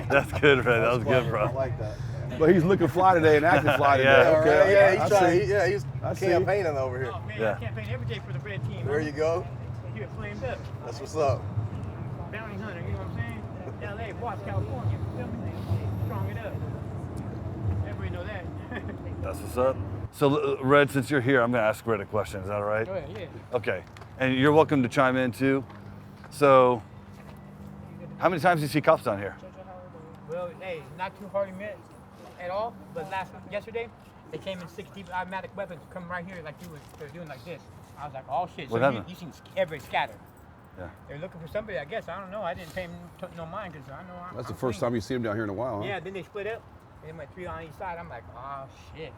That's good, bro. That was good, I bro. like that. but he's looking fly today and acting fly today. Yeah. All Okay. right, yeah, I he's see. trying. He's I see. campaigning over here. Oh man, Yeah. I campaign every day for the red team. There you go. You get flamed up. That's what's up. Bounty hunter, you know what I'm saying? LA, boss, California. Feel me? Strong it up. Everybody know that. That's what's up. So, Red, since you're here, I'm gonna ask Red a question. Is that all right? Go ahead, yeah. Okay. And you're welcome to chime in too. So, how many times do you see cops down here? Well, hey, not too hard to admit at all, but yesterday, they came in 60 automatic weapons, come right here like they're doing like this. I was like, oh shit. What So happened? you seen everybody scattered. Yeah. They're looking for somebody, I guess. I don't know. I didn't pay them no mind because I know That's the I'm first clean. time you see him down here in a while, huh? Yeah, then they split up. They went 3 on each side. I'm like, oh shit, it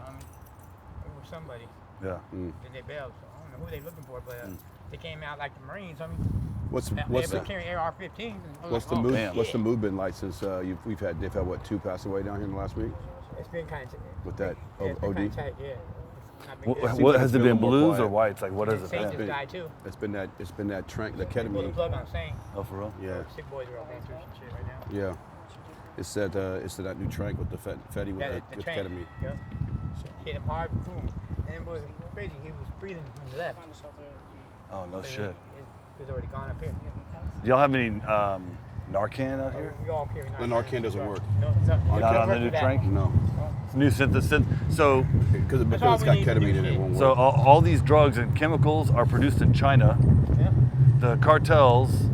was somebody. Yeah. Then they bailed, so I don't know who they looking for, but they came out like the Marines. I mean, What's they the carrying AR-15s. what's the oh, mood? damn. What's the mood been like since they've had what 2 pass away down here in the last week It's been kind of with that it's been OD? kind of tight, yeah. What has it been a been, little more blues or quiet. whites? Like what is it? Sage been? this guy too. It's been that trank, the Pull the ketamine. plug on Sane. Oh, for real? Yeah, Sick boys are all going through some shit right now. yeah. It's that new trank with the Fetty with, Yeah, with train. ketamine. Yep. Hit him hard, boom. And it was crazy. He was breathing from the left. Oh, no But shit. He was already gone up here. Do y'all have any Narcan out here? We all carry The Narcan doesn't work. No, it's not. Not on the new trank? No, It's new synthesis. So, because all it's got we need to ketamine do in it. shit. Won't so work. all these drugs and chemicals are produced in China. Yeah. The cartels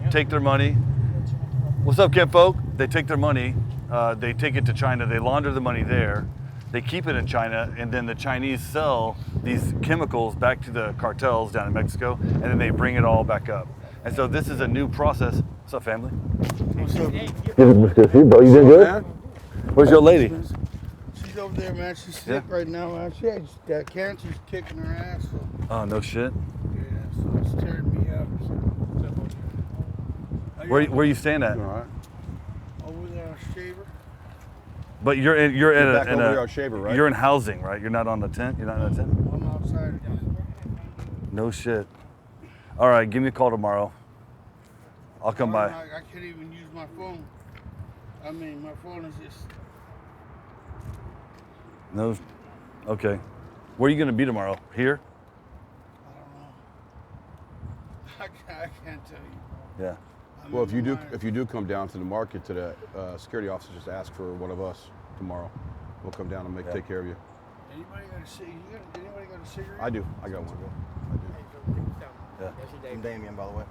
take their money. What's up, kinfolk? They take their money. They take it to China. They launder the money there. They keep it in China, and then the Chinese sell these chemicals back to the cartels down in Mexico, and then they bring it all back up. And so this is a new process. What's up, family? What's up? Bro, you doing Man, Where's your lady? She's over there, man. She's sick right now, man. She had got cancer. She's kicking her ass. So, Oh, no shit. yeah, so it's tearing me up. So. Where you staying at? all right. Over there on Shaver. But you're in back a over there on Shaver, right? You're in housing, right? You're not on the tent. You're not in the tent. I'm outside. No shit. All right, give me a call tomorrow. I'll come by. I can't even use my phone. I mean, my phone is just. No. Okay. Where are you gonna be tomorrow? Here? I don't know. I can't tell you. Yeah. I'm Well, in if my mind. you do come down to the market to the security officer, just ask for one of us tomorrow. We'll come down and take care of you. Anybody got a cigarette? Anybody got a cigarette? I do. I got one. Yeah. I'm Damian, by the way.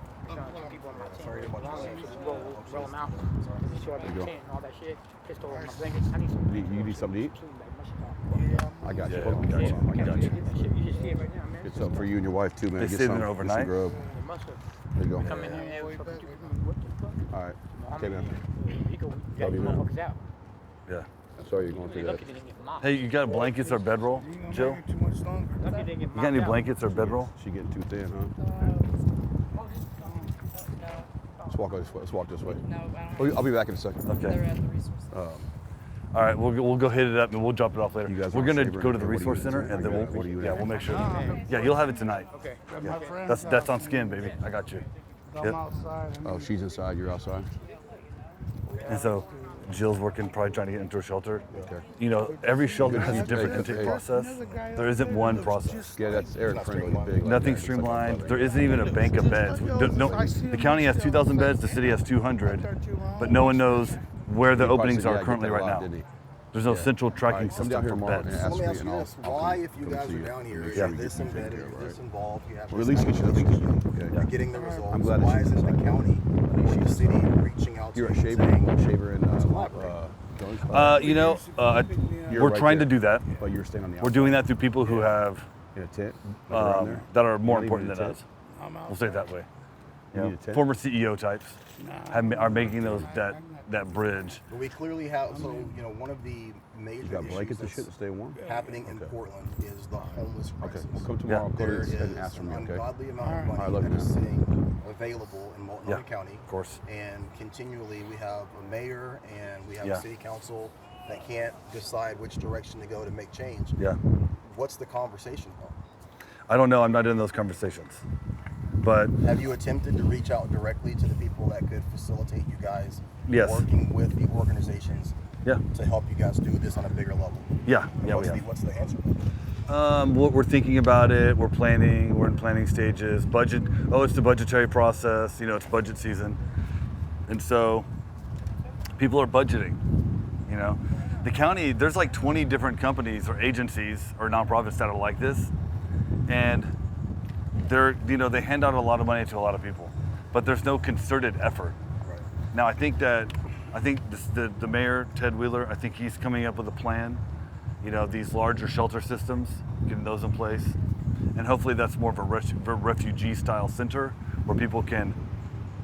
People on my team. Roll them out. They show up in the tent and all that shit. Pistol on my blankets. I need some. You need something to eat? Yeah. I got you. Yeah, Hold on. we got you. Hold on. I got you. You just see it right now, man. Get something for you and your wife too, man. They Get stayed some, there get some overnight? grub. They must have. There you go. Come in here and they fucking what the fuck? All right. How Okay, many- man. He go Love get you, the man. motherfuckers out. Yeah. Sorry you're going through Lucky that. they didn't get mopped. Hey, you got blankets or bedroll, You gonna Jill? make it too much longer? Lucky they didn't get You mopped got any out. blankets or bedroll? She getting too thin, huh? Let's walk this way. No, I don't. Oh, I'll be back in a second. They're Okay. at the resource. All right, we'll go hit it up and we'll drop it off later. You guys We're want gonna Sabre? go to the What are you resource into? center and then What are you we'll into? make sure. Yeah, you'll have it tonight. Okay. My friends That's on skin, baby. I got you. I'm Yep. outside. Oh, she's inside. You're outside. And so Jill's working, probably trying to get into her shelter. Okay. You know, every shelter has a different Hey, intake hey. process. There isn't one process. Yeah, that's Eric Pringle. He's big. like Nothing that. streamlined. There isn't even a bank of beds. The county has 2,000 beds. The city has 200, but no one knows where the He probably openings said, yeah, are get currently that a right lot, now. didn't he? There's no Yeah. central All tracking right, come system down here for tomorrow and beds. ask Let me me, ask and you I'll this: come why, if you come guys see are you. down here, Make you're sure you this get taken embedded, care of, you're this right? involved, you have Well, at this least kind of get you. relationship, Okay. you're getting the results. I'm glad that Why you- isn't the county or the city reaching out to You're you a shaver, and saying, shaver, and You know, You're we're right trying there. to do that. But you're staying on the outside. We're doing that through people who have in a tent. Like around there? that are more Not even important in than a us. tent? We'll say it that way. You You need know, a tent? former CEO types are making that bridge. But we clearly have, so, you know, one of the major You got issues blankets and that's shit to stay warm? happening in Portland is the homeless Okay, crisis. well, come tomorrow. Go There to is and ask for an me, okay? ungodly amount of All right, money love that you, is man. sitting available in Multnomah Yeah, County. of course. And continually we have a mayor and we have Yeah. a city council that can't decide which direction to go to make change. Yeah. What's the conversation about? I don't know. I'm not in those conversations. But Have you attempted to reach out directly to the people that could facilitate you guys Yes. working with the organizations yeah, to help you guys do this on a bigger level? yeah, And yeah, we what's, have. what's the answer? What we're thinking about it. We're planning. We're in planning stages. Budget. Oh, it's the budgetary process. You know, it's budget season, and so people are budgeting. You know, the county. There's like 20 different companies or agencies or nonprofits that are like this, and they hand out a lot of money to a lot of people, but there's no concerted effort. Right. Now I think the mayor, Ted Wheeler, I think he's coming up with a plan. You know, these larger shelter systems, getting those in place, and hopefully that's more of a refugee style center where people can,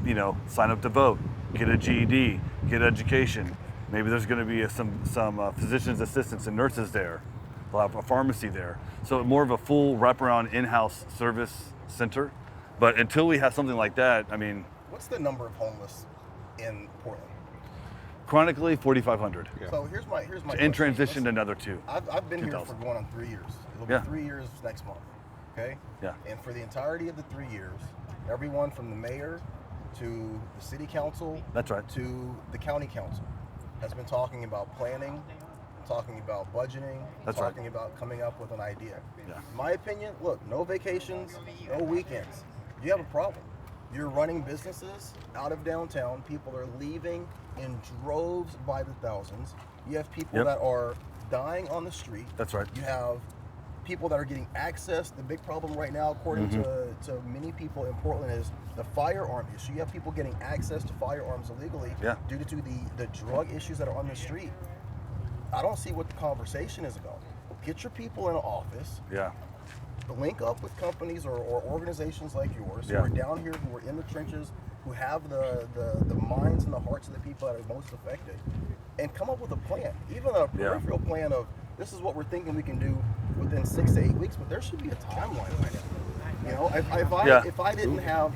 you know, sign up to vote, get a GED, get education. Maybe there's going to be some physicians assistants and nurses there. They'll have a pharmacy there. So more of a full wraparound in-house service center. But until we have something like that, I mean, What's the number of homeless in Portland? chronically 4,500. Yeah. So here's my In question. transition, another 2. I've been here 2,000. for going on 3 years. It'll Yeah. be 3 years next month. Okay. Yeah. And for the entirety of the 3 years, everyone from the mayor to the city council, That's right. to the county council, has been talking about planning, talking about budgeting, That's right. talking about coming up with an idea. Yeah. In my opinion, look, no vacations, no weekends. You have a problem. You're running businesses out of downtown. People are leaving in droves by the thousands. You have people Yep. that are dying on the street. That's right. You have people that are getting access. The big problem right now, according to many people in Portland, is the firearm issue. You have people getting access to firearms illegally Yeah. due to the drug issues that are on the street. I don't see what the conversation is about. Get your people in office, Yeah. link up with companies or organizations like yours Yeah. who are down here, who are in the trenches, who have the minds and the hearts of the people that are most affected, and come up with a plan, even a peripheral plan of this is what we're thinking we can do within 6 to 8 weeks, but there should be a timeline right now. You know, if I didn't have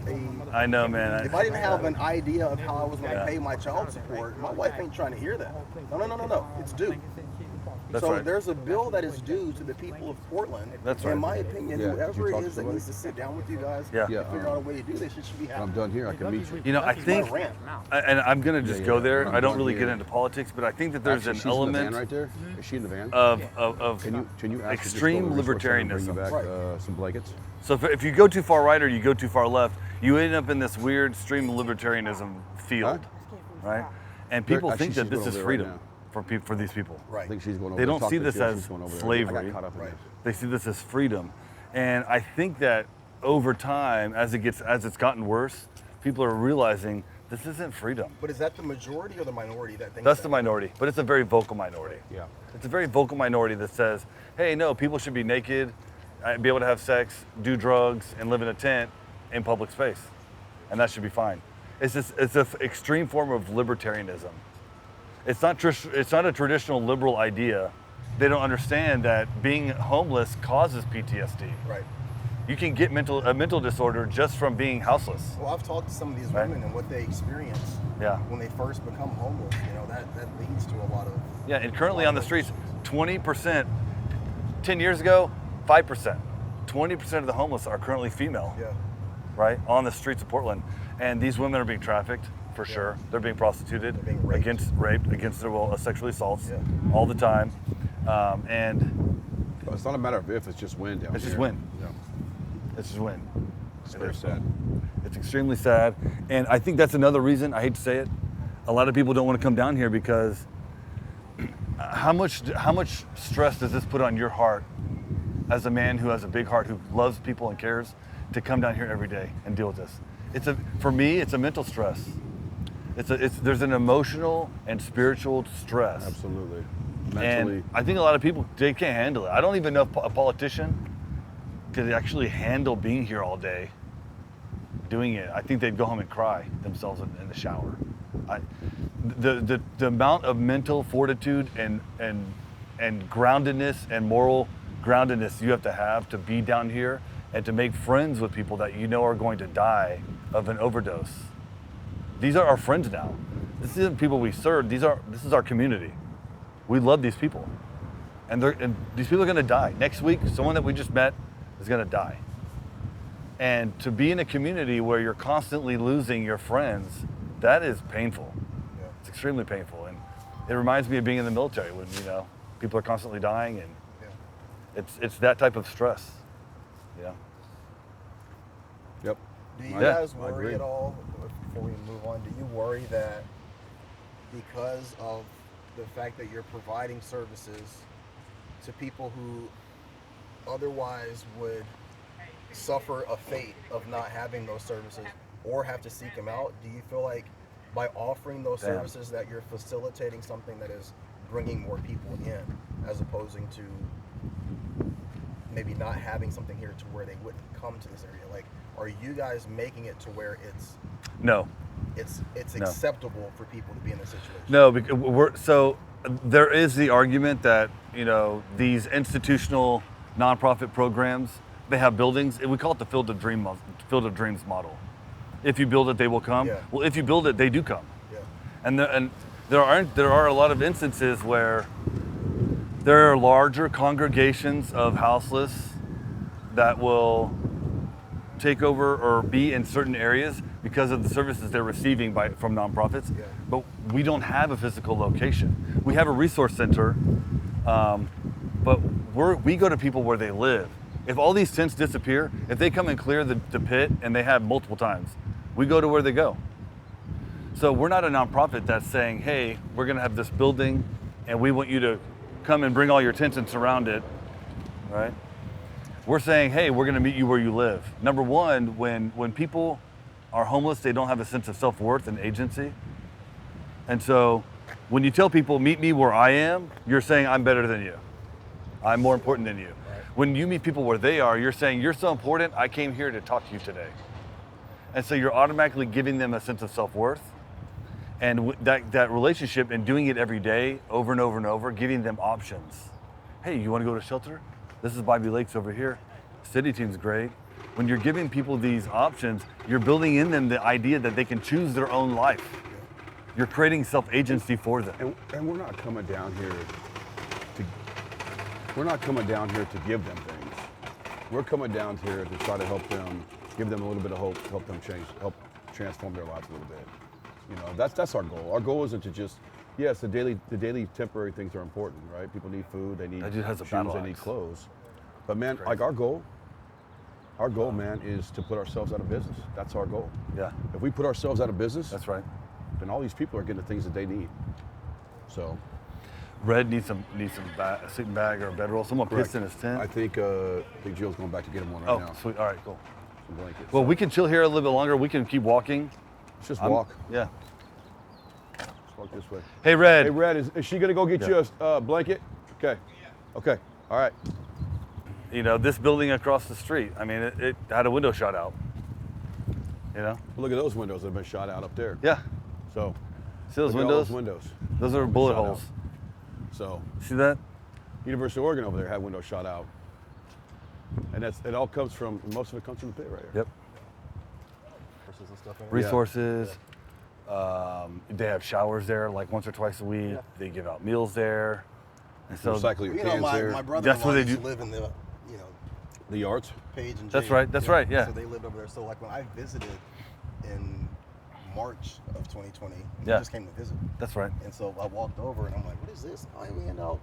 I know, man. if I didn't have an idea of how I was going to Yeah. pay my child support, my wife ain't trying to hear that. No, it's due. That's So right. there's a bill that is due to the people of Portland. That's right. In my opinion, Yeah, did whoever you it talk is to that needs to sit down with you guys Yeah. and Yeah, figure out a way to do this, it should be When I'm happening. done here, I can meet you. You know, I That's think, my rant. and I'm gonna just Yeah, go yeah. there. I don't I'm really done get here. into politics, but I think that there's Actually, an she's in the element van right there. Is she in the van? of Can you ask her to just extreme go to the resource center and bring you libertarianism. back Right. some blankets? So if you go too far right or you go too far left, you end up in this weird extreme libertarianism field, right? And people Actually, think that she's this going is over there right freedom now. for these people. I Right. think she's going over They there. don't Talk see to this Jill, as she's going over there. slavery. I got caught up in Right. this. They see this as freedom, and I think that over time, as it's gotten worse, people are realizing this isn't freedom. But is that the majority or the minority that thinks That's that? the minority, but it's a very vocal minority. Yeah. It's a very vocal minority that says, hey, no, people should be naked, be able to have sex, do drugs, and live in a tent in public space. And that should be fine. It's an extreme form of libertarianism. It's not a traditional liberal idea. They don't understand that being homeless causes PTSD. Right. You can get a mental disorder just from being houseless. Well, I've talked to some of these Right. women and what they experience Yeah. when they first become homeless. You know, that leads to a lot of Yeah, and currently on the streets, 20%, 10 years ago, 5%. 20% of the homeless are currently female, yeah. right? On the streets of Portland. And these women are being trafficked, for sure. They're being prostituted, They're being raped. raped against their will, sexual assaults Yeah. all the time. And But it's not a matter of if, it's just when down it's just here. when. Yeah. It's just when. It's It very is. sad. It's extremely sad. And I think that's another reason, I hate to say it, a lot of people don't want to come down here because how much stress does this put on your heart as a man who has a big heart, who loves people and cares, to come down here every day and deal with this? For me, it's a mental stress. There's an emotional and spiritual stress. Absolutely. Mentally. And I think a lot of people, they can't handle it. I don't even know if a politician could actually handle being here all day doing it. I think they'd go home and cry themselves in the shower. The amount of mental fortitude and groundedness and moral groundedness you have to be down here and to make friends with people that you know are going to die of an overdose. These are our friends now. This isn't people we serve. This is our community. We love these people, and these people are going to die next week. Someone that we just met is going to die, and to be in a community where you're constantly losing your friends, that is painful. Yeah. It's extremely painful, and it reminds me of being in the military when people are constantly dying, and Yeah. it's that type of stress. Yep. Do you Yeah, guys I worry agree. at all, before we move on, do you worry that because of the fact that you're providing services to people who otherwise would suffer a fate of not having those services or have to seek them out, do you feel like by offering those Damn. services that you're facilitating something that is bringing more people in as opposing to maybe not having something here to where they wouldn't come to this area? Like, are you guys making it to where it's No. No. acceptable for people to be in this situation? No, because there is the argument that these institutional nonprofit programs, they have buildings. We call it the Field of Dreams model. If you build it, they will come. Yeah. Well, if you build it, they do come. Yeah. And there are a lot of instances where There are larger congregations of houseless that will take over or be in certain areas because of the services they're receiving from nonprofits. Yeah. But we don't have a physical location. We have a resource center, but we go to people where they live. If all these tents disappear, if they come and clear the pit, and they have multiple times, we go to where they go. So we're not a nonprofit that's saying, hey, we're gonna have this building and we want you to come and bring all your tents and surround it, right? We're saying, hey, we're gonna meet you where you live. Number one, when people are homeless, they don't have a sense of self-worth and agency. And so when you tell people, meet me where I am, you're saying I'm better than you. I'm more important than you. Right. When you meet people where they are, you're saying, you're so important, I came here to talk to you today. And so you're automatically giving them a sense of self-worth. And that relationship, and doing it every day, over and over and over, giving them options. Hey, you wanna go to shelter? This is Bobby Lakes over here. City Team's great. When you're giving people these options, you're building in them the idea that they can choose their own life. You're creating self-agency for them. And we're not coming down here to give them things. We're coming down here to try to help them, give them a little bit of hope, help them change, help transform their lives a little bit. You know, that's our goal. Our goal isn't to just, yes, the daily temporary things are important, right? People need food, they need shoes, they need clothes. But man, like our goal, man, is to put ourselves out of business. That's our goal. Yeah. If we put ourselves out of business, that's right. Then all these people are getting the things that they need. So. Red needs some a sleeping bag or a bedroll. Someone pissed in his tent. I think Jill's going back to get him one right now. Oh, sweet. All right, cool. Some blankets. Well, we can chill here a little bit longer. We can keep walking. Let's just walk. Yeah. Let's walk this way. Hey, Red. Hey, Red, is she going to go get you a blanket? Okay. Okay. All right. You know, this building across the street, I mean, it had a window shot out. You know? Look at those windows that have been shot out up there. Yeah. So. See those windows? Those windows. Those are bullet holes. So. See that? University of Oregon over there had windows shot out. And it all comes from, most of it comes from the pit right here. Yep. Resources and stuff in it. Resources. Yeah. They have showers there like once or twice a week. Yeah. They give out meals there. And so recycle your cans there. My brother-in-law used to live in the, the yards? Page and That's right. That's right. Yeah. So they lived over there. So like when I visited in March of 2020, he yeah. just came to visit. That's right. And so I walked over and I'm like, what is this? Oh, we hand out,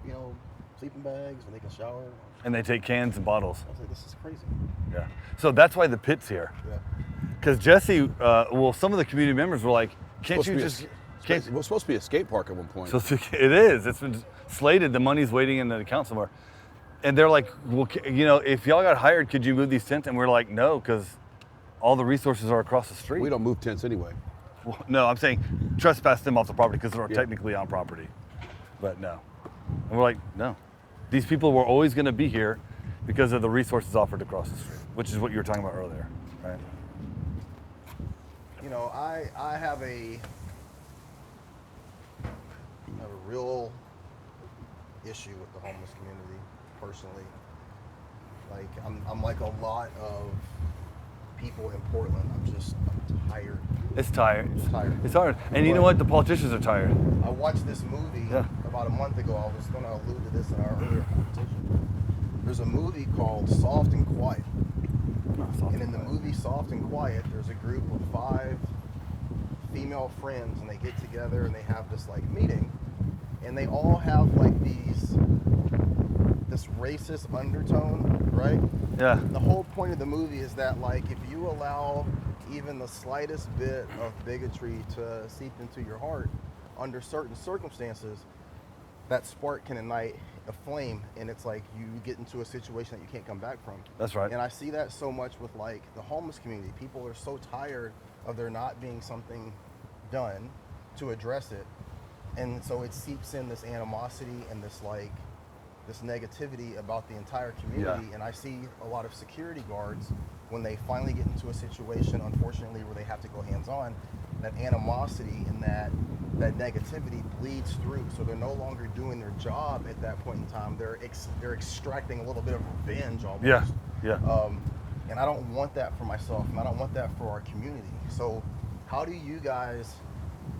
sleeping bags and they can shower. And they take cans and bottles. I was like, this is crazy. Yeah. So that's why the pit's here. Yeah. Because Jesse, some of the community members were like, can't you just... It was supposed to be a skate park at one point. So it is. It's been slated. The money's waiting in the account somewhere. And they're like, well, if y'all got hired, could you move these tents? And we're like, no, because all the resources are across the street. We don't move tents anyway. Well, no, I'm saying trespass them off the property because they're technically on property. But no. And we're like, no. These people were always going to be here because of the resources offered across the street, which is what you were talking about earlier, right? I have a real issue with the homeless community personally. Like I'm like a lot of people in Portland. I'm tired. It's tired. It's tired. It's hard. And you know what? The politicians are tired. I watched this movie about a month ago. I was going to allude to this in our earlier conversation. There's a movie called Soft and Quiet. And in the movie Soft and Quiet, there's a group of 5 female friends, and they get together and they have this like meeting, and they all have like this racist undertone, right? Yeah. The whole point of the movie is that like if you allow even the slightest bit of bigotry to seep into your heart under certain circumstances, that spark can ignite a flame, and it's like you get into a situation that you can't come back from. That's right. And I see that so much with like the homeless community. People are so tired of there not being something done to address it, and so it seeps in this animosity and this negativity about the entire community. And I see a lot of security guards, when they finally get into a situation, unfortunately, where they have to go hands-on, that animosity and that negativity bleeds through. So they're no longer doing their job at that point in time. They're extracting a little bit of revenge almost. Yeah, yeah. And I don't want that for myself, and I don't want that for our community. So how do you guys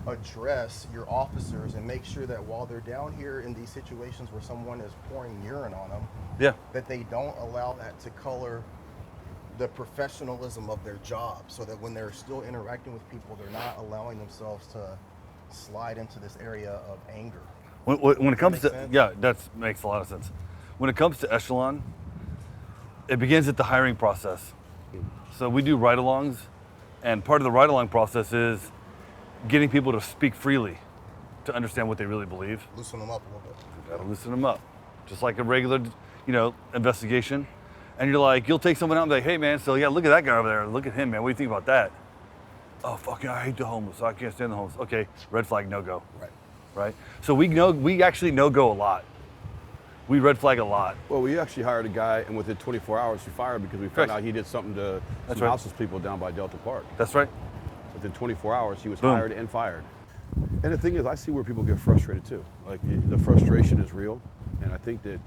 address your officers and make sure that while they're down here in these situations where someone is pouring urine on them, Yeah. that they don't allow that to color the professionalism of their job, so that when they're still interacting with people, they're not allowing themselves to slide into this area of anger. When it comes make to, sense? yeah, that makes a lot of sense. When it comes to Echelon, it begins at the hiring process. So we do ride-alongs, and part of the ride-along process is getting people to speak freely, to understand what they really believe. Loosen them up a little bit. You gotta loosen them up, just like a regular, investigation. And you're like, you'll take someone out and be like, hey man, so yeah, look at that guy over there. Look at him, man. What do you think about that? Oh, fucking, I hate the homeless. I can't stand the homeless. Okay, red flag, no go. Right? So we actually no go a lot. We red flag a lot. Well, we actually hired a guy, and within 24 hours, we fired because we found Correct. out he did something to That's some right. houseless people down by Delta Park. That's right. Within 24 hours, he was Boom. hired and fired. And the thing is, I see where people get frustrated too. Like the frustration is real, and I think that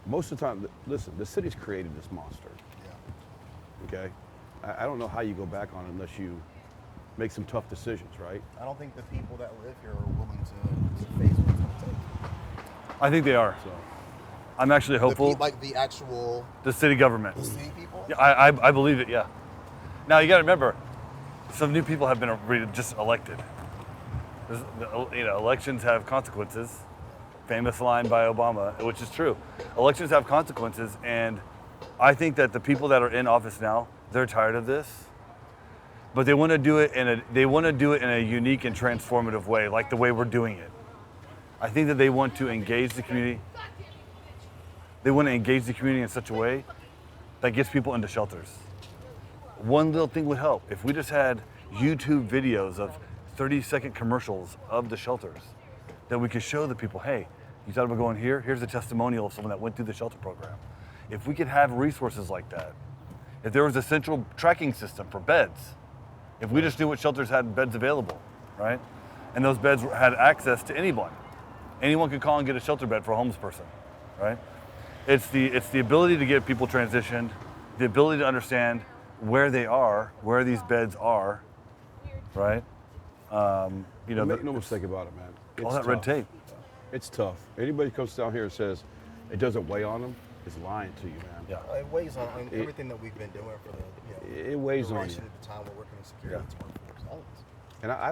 most of the time, listen, the city's created this monster. Yeah. Okay, I don't know how you go back on it unless you make some tough decisions, right? I don't think the people that live here are willing to face what it's going to take. I think they are. So I'm actually hopeful. Like the actual The city government. city people? Yeah, I believe it, yeah. Now you gotta remember, some new people have been just elected. Elections have consequences. Famous line by Obama, which is true. Elections have consequences, and I think that the people that are in office now, they're tired of this, but they want to do it in a unique and transformative way, like the way we're doing it. I think that they want to engage the community. They want to engage the community in such a way that gets people into shelters. One little thing would help. If we just had YouTube videos of 30-second commercials of the shelters, that we could show the people, hey, you thought about going here? Here's a testimonial of someone that went through the shelter program. If we could have resources like that, if there was a central tracking system for beds, if we just knew what shelters had beds available, right? And those beds had access to anyone. Anyone could call and get a shelter bed for a homeless person, right? It's the ability to get people transitioned, the ability to understand where they are, where these beds are, right? make no mistake about it, man. All It's that red tough. tape. It's tough. Anybody comes down here and says it doesn't weigh on them is lying to you, man. Yeah. It weighs on everything that we've been doing for the It weighs on duration you. of the time we're working in security. It's workforce. Always. And I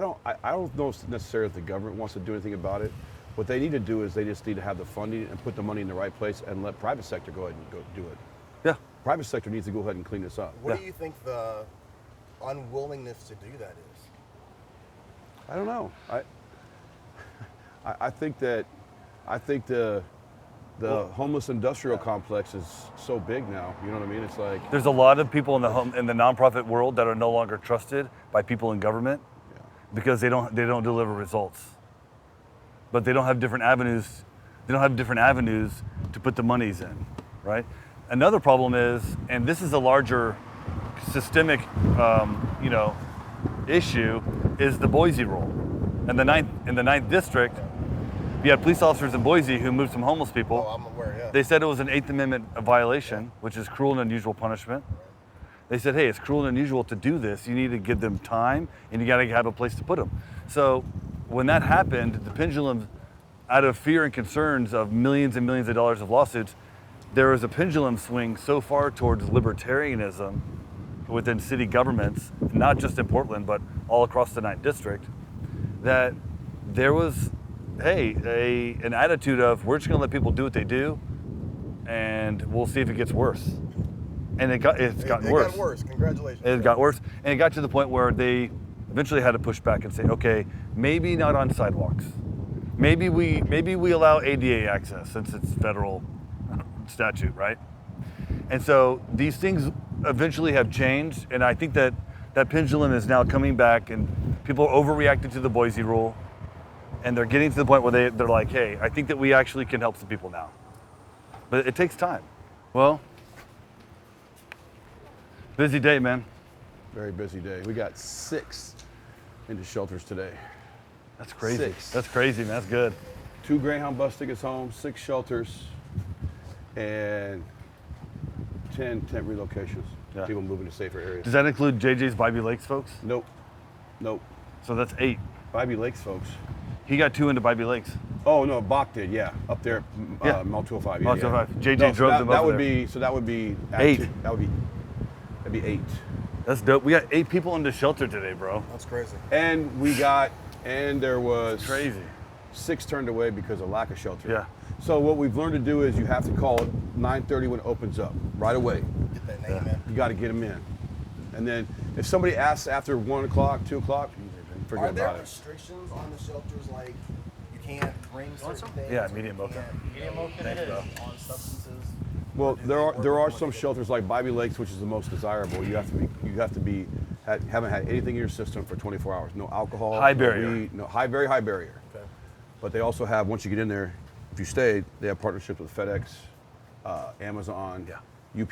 don't know necessarily if the government wants to do anything about it. What they need to do is they just need to have the funding and put the money in the right place and let private sector go ahead and go do it. Yeah. Private sector needs to go ahead and clean this up. What do you think the unwillingness to do that is? I don't know. I think the homeless industrial complex is so big now. You know what I mean? It's like There's a lot of people in the nonprofit world that are no longer trusted by people in government because they don't deliver results. But they don't have different avenues. They don't have different avenues to put the monies in, right? Another problem is, and this is a larger systemic, issue, is the Boise rule. In the ninth district, you had police officers in Boise who moved some homeless people. Oh, I'm aware, yeah. They said it was an 8th Amendment violation, which is cruel and unusual punishment. They said, hey, it's cruel and unusual to do this. You need to give them time, and you got to have a place to put them. So when that happened, the pendulum, out of fear and concerns of millions and millions of dollars of lawsuits, there was a pendulum swing so far towards libertarianism within city governments, not just in Portland, but all across the 9th district, that there was, an attitude of, we're just gonna let people do what they do, and we'll see if it gets worse. And it's gotten worse. It got worse. Congratulations. It got worse, and it got to the point where they eventually had to push back and say, okay, maybe not on sidewalks. Maybe we allow ADA access since it's federal statute, right? And so these things eventually have changed, and I think that pendulum is now coming back, and people are overreacting to the Boise rule, and they're getting to the point where they're like, hey, I think that we actually can help some people now. But it takes time. Well, busy day, man. very busy day. We got 6 into shelters today. That's crazy. 6. That's crazy, man. That's good. 2 Greyhound bus tickets home, 6 shelters, and 10 tent relocations. Yeah. People moving to safer areas. Does that include JJ's Bybee Lakes, folks? Nope. So that's 8. Bybee Lakes, folks. He got 2 into Bybee Lakes. Oh no, Bach did, yeah, up there, Yeah. Mall 205. Yeah, Mall yeah. 205. JJ No, so drove that, them that over would there. be so that would be 8. That'd be 8. That's dope. We got 8 people in the shelter today, bro. That's crazy. And there was Crazy. 6 turned away because of lack of shelter. Yeah. So what we've learned to do is you have to call it 9:30 when it opens up, right away. Get that name in. You got to get them in. And then if somebody asks after 1 o'clock, 2 o'clock, forget Are there about it. restrictions on the shelters, like you can't bring certain things? Yeah, or medium you mocha. can't Medium mocha bring it is. on substances? Well, do there they are work there with are what some they do? shelters like Bybee Lakes, which is the most desirable. You have to be haven't had anything in your system for 24 hours. No alcohol. High no barrier. weed, very high barrier. Okay. But they also have, once you get in there, if you stayed, they have partnerships with FedEx, Amazon, UPS.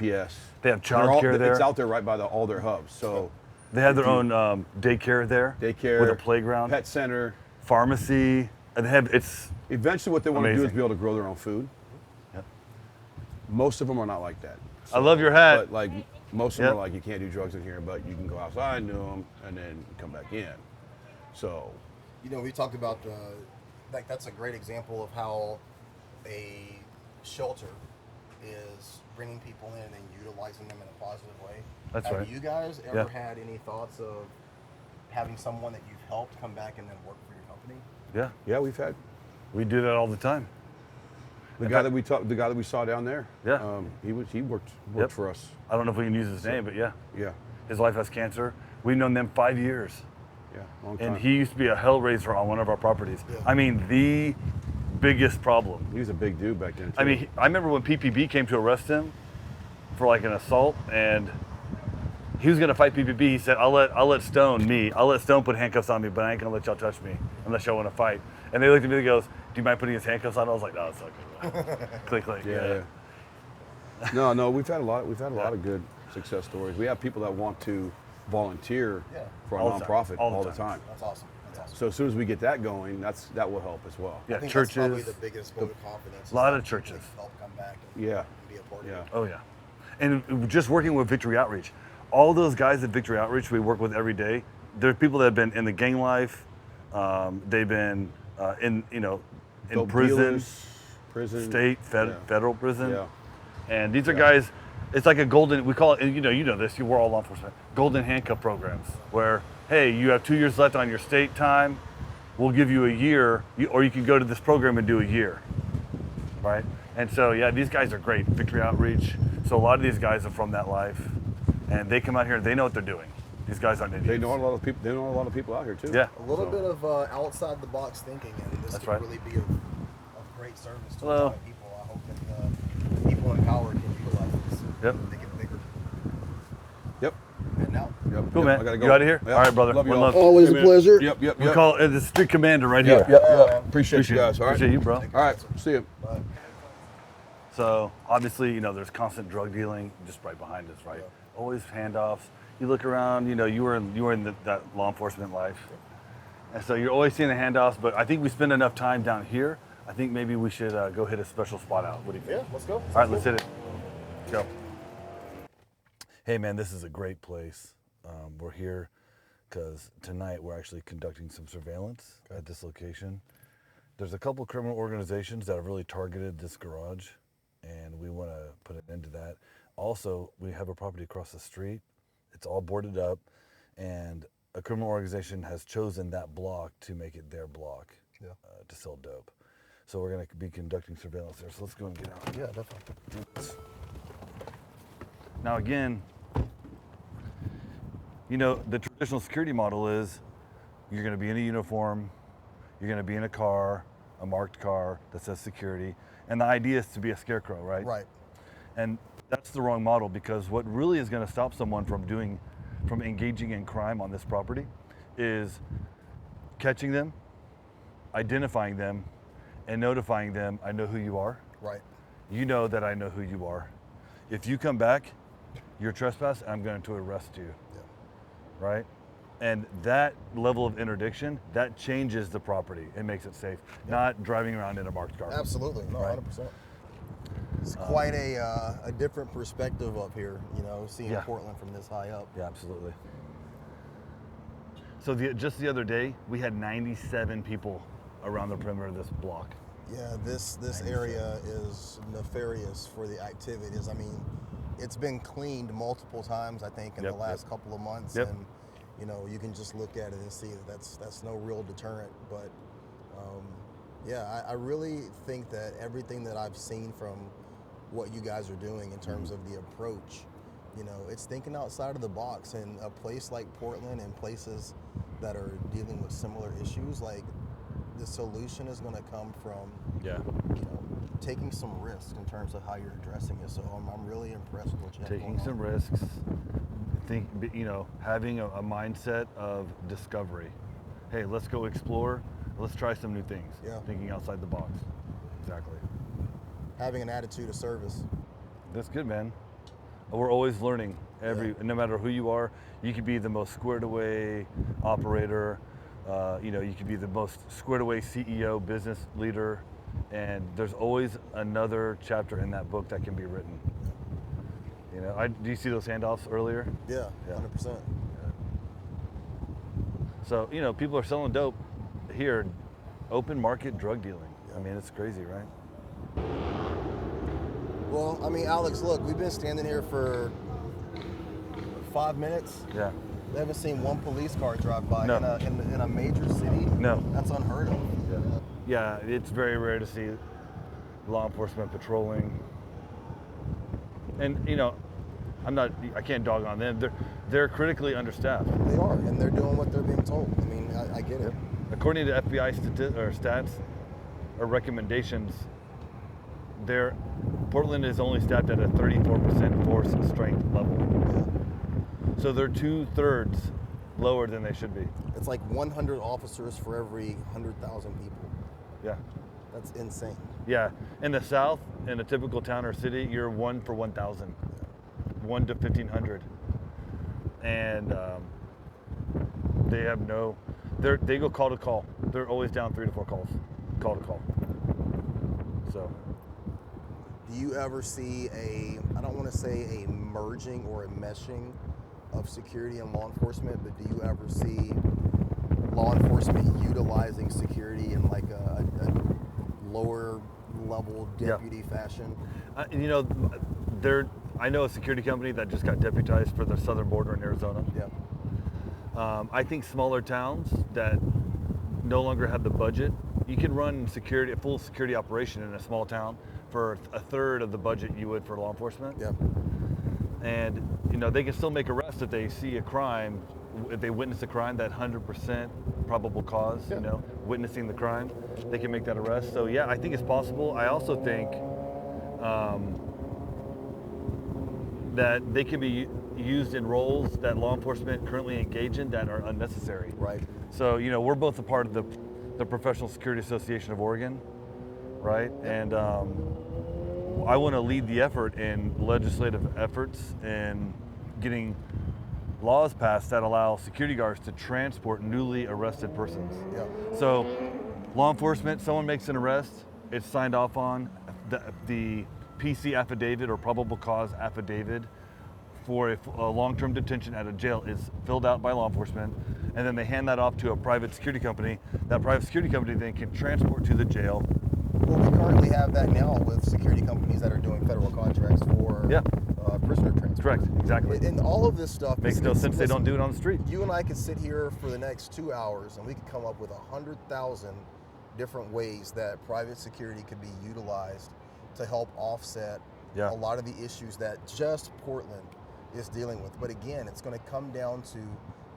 They have They're all- childcare there. It's out there right by all their hubs. So They have their own daycare there. daycare, with a playground, pet center. pharmacy. And they have Eventually, what they want to do is Amazing. be able to grow their own food. Yep. Most of them are not like that. I love your hat. But like most of them Yep. are like, you can't do drugs in here, but you can go outside and do them, and then come back in. So You know, we talked about that's a great example of how a shelter is bringing people in and utilizing them in a positive way. That's Have right. you guys ever Yeah. had any thoughts of having someone that you've helped come back and then work for your company? Yeah, yeah, we've had we do that all the time. the guy that we saw down there. Yeah. He worked Yep. for us. I don't know if we can use his name, but yeah, Yeah, his wife has cancer. We've known them 5 years. yeah, long time. And he used to be a hellraiser on one of our properties. Yeah. I mean, the biggest problem. He was a big dude back then. Too. I mean, I remember when PPB came to arrest him for like an assault, and he was gonna fight PPB. He said, I'll let Stone put handcuffs on me, but I ain't gonna let y'all touch me unless y'all want to fight." And they looked at me and goes, "Do you mind putting his handcuffs on?" I was like, "No, it's okay." Click, click. yeah. No, we've had a lot of good success stories. We have people that want to volunteer Yeah. for All our the time. nonprofit All all the the time. time. That's awesome. That's awesome. So as soon as we get that going, that will help as well. Yeah, I think churches. that's probably the biggest vote of confidence. A lot is of that churches. people help come back and, Yeah. and be a part Yeah. of it. Oh yeah, and just working with Victory Outreach, all those guys at Victory Outreach we work with every day. They're people that have been in the gang life. They've been in Dope prison, dealers, prison, state, yeah. federal prison. Yeah. And these are guys. It's like a golden. We call it. You know this. We're all law enforcement. Golden handcuff programs, where hey, you have 2 years left on your state time. We'll give you a year, or you can go to this program and do a year, right? And so yeah, these guys are great. Victory Outreach. So a lot of these guys are from that life, and they come out here and they know what they're doing. These guys aren't idiots. They know a lot of people. They know a lot of people out here too. Yeah. A little bit of outside the box thinking, and this That's could right. really be of great service to a Hello. lot of people. I hope that people in power can utilize this. Yep. Make it bigger. Yep. And now, Yep. Cool, Yep. man. I gotta go. You outta here? Yep. All right, brother. Love you One all. love. Always a man. pleasure. Yep. Yep. We Yep. call it the street commander right Yep. here. Yep. Yep. man. Appreciate you guys. All right. Appreciate you, bro. All right. See you. bye. So obviously, there's constant drug dealing just right behind us, right? Always handoffs. You look around, you were in that law enforcement life, and so you're always seeing the handoffs. But I think we spend enough time down here. I think maybe we should go hit a special spot out. What do you think? Yeah, let's go. All right, let's hit it. Go. Hey, man, this is a great place. We're here because tonight we're actually conducting some surveillance at this location. There's a couple criminal organizations that have really targeted this garage, and we want to put an end to that. Also, we have a property across the street. It's all boarded up, and a criminal organization has chosen that block to make it their block to sell dope. So we're going to be conducting surveillance there. So let's go and get out. Yeah, definitely. Now again, the traditional security model is you're going to be in a uniform, you're going to be in a car, a marked car that says security, and the idea is to be a scarecrow, right? Right. And that's the wrong model, because what really is going to stop someone from engaging in crime on this property is catching them, identifying them, and notifying them, I know who you are. Right. You know that I know who you are. If you come back, you're trespass, I'm going to arrest you. Yeah. Right? And that level of interdiction, that changes the property. It makes it safe, not driving around in a marked car. Absolutely. No, Right. 100%. It's quite a different perspective up here, seeing Yeah. Portland from this high up. Yeah, absolutely. So just the other day, we had 97 people around the perimeter of this block. Yeah, this area is nefarious for the activities. I mean, it's been cleaned multiple times, I think, in the last couple of months, and you know, you can just look at it and see that that's no real deterrent. But yeah, I really think that everything that I've seen from what you guys are doing in terms of the approach, you know, it's thinking outside of the box. And a place like Portland and places that are dealing with similar issues, like, the solution is going to come from, you know, taking some risk in terms of how you're addressing it. So I'm really impressed with what you have Taking going some on. risks, you know, having a mindset of discovery. Hey, let's go explore. Let's try some new things. Yeah. Thinking outside the box. Exactly. Having an attitude of service. That's good, man. We're always learning. No matter who you are, you could be the most squared away operator. You know, you could be the most squared away CEO, business leader, and there's always another chapter in that book that can be written. You know, do you see those handoffs earlier? Yeah, 100%. So, you know, people are selling dope here, open market drug dealing. Yeah. I mean, it's crazy, right? Well, I mean, Alex, look, we've been standing here for 5 minutes. Yeah. We haven't seen one police car drive by No. in a major city. No. That's unheard of. Yeah, it's very rare to see law enforcement patrolling. And, you know, I can't dog on them. They're critically understaffed. They are, and they're doing what they're being told. I mean, I get it. According to FBI stats or recommendations, Portland is only staffed at a 34% force strength level. So they're 2/3 lower than they should be. It's like 100 officers for every 100,000 people. Yeah. That's insane. Yeah. In the South, in a typical town or city, you're 1 for 1,000, 1 to 1,500. And they have they go call to call. They're always down 3 to 4 calls, call to call. So. Do you ever see I don't want to say a merging or a meshing of security and law enforcement, but do you ever see law enforcement utilizing security in like a lower level deputy fashion? You know, I know a security company that just got deputized for the southern border in Arizona. Yeah. I think smaller towns that no longer have the budget, you can run a full security operation in a small town for a third of the budget you would for law enforcement. Yeah. And, you know, they can still make arrests if they see a crime, if they witness a crime, that 100% probable cause, you know, witnessing the crime, they can make that arrest. So yeah, I think it's possible. I also think that they can be used in roles that law enforcement currently engage in that are unnecessary. Right. So, you know, we're both a part of the Professional Security Association of Oregon, right? And I want to lead the effort in legislative efforts and getting laws passed that allow security guards to transport newly arrested persons. Yeah. So law enforcement, someone makes an arrest, it's signed off on, the PC affidavit or probable cause affidavit for a long-term detention at a jail is filled out by law enforcement, and then they hand that off to a private security company. That private security company then can transport to the jail. Well, we currently have that now with security companies that are doing federal contracts for prisoner transport. Correct, exactly. And all of this stuff Makes no sense they don't do it on the street. You and I could sit here for the next 2 hours and we could come up with 100,000 different ways that private security could be utilized to help offset a lot of the issues that just Portland is dealing with. But again, it's going to come down to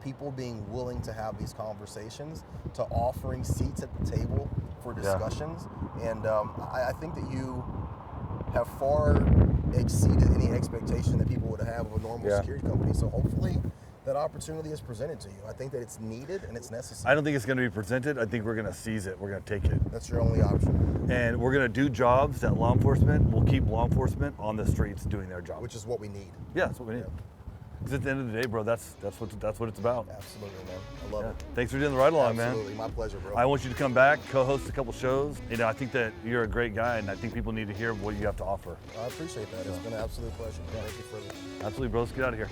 people being willing to have these conversations, to offering seats at the table for discussions. And I think that you have far exceeded any expectation that people would have of a normal security company. So hopefully that opportunity is presented to you. I think that it's needed and it's necessary. I don't think it's going to be presented. I think we're going to seize it. We're going to take it. That's your only option. And we're going to do jobs that law enforcement will keep law enforcement on the streets doing their job. Which is what we need. Yeah, that's what we need. Because at the end of the day, bro, that's what it's about. Absolutely, man. I love it. Thanks for doing the ride along, man. Absolutely, my pleasure, bro. I want you to come back, co-host a couple shows. You know, I think that you're a great guy, and I think people need to hear what you have to offer. I appreciate that. It's been an absolute pleasure. Thank you for this. Absolutely, bro. Let's get out of here.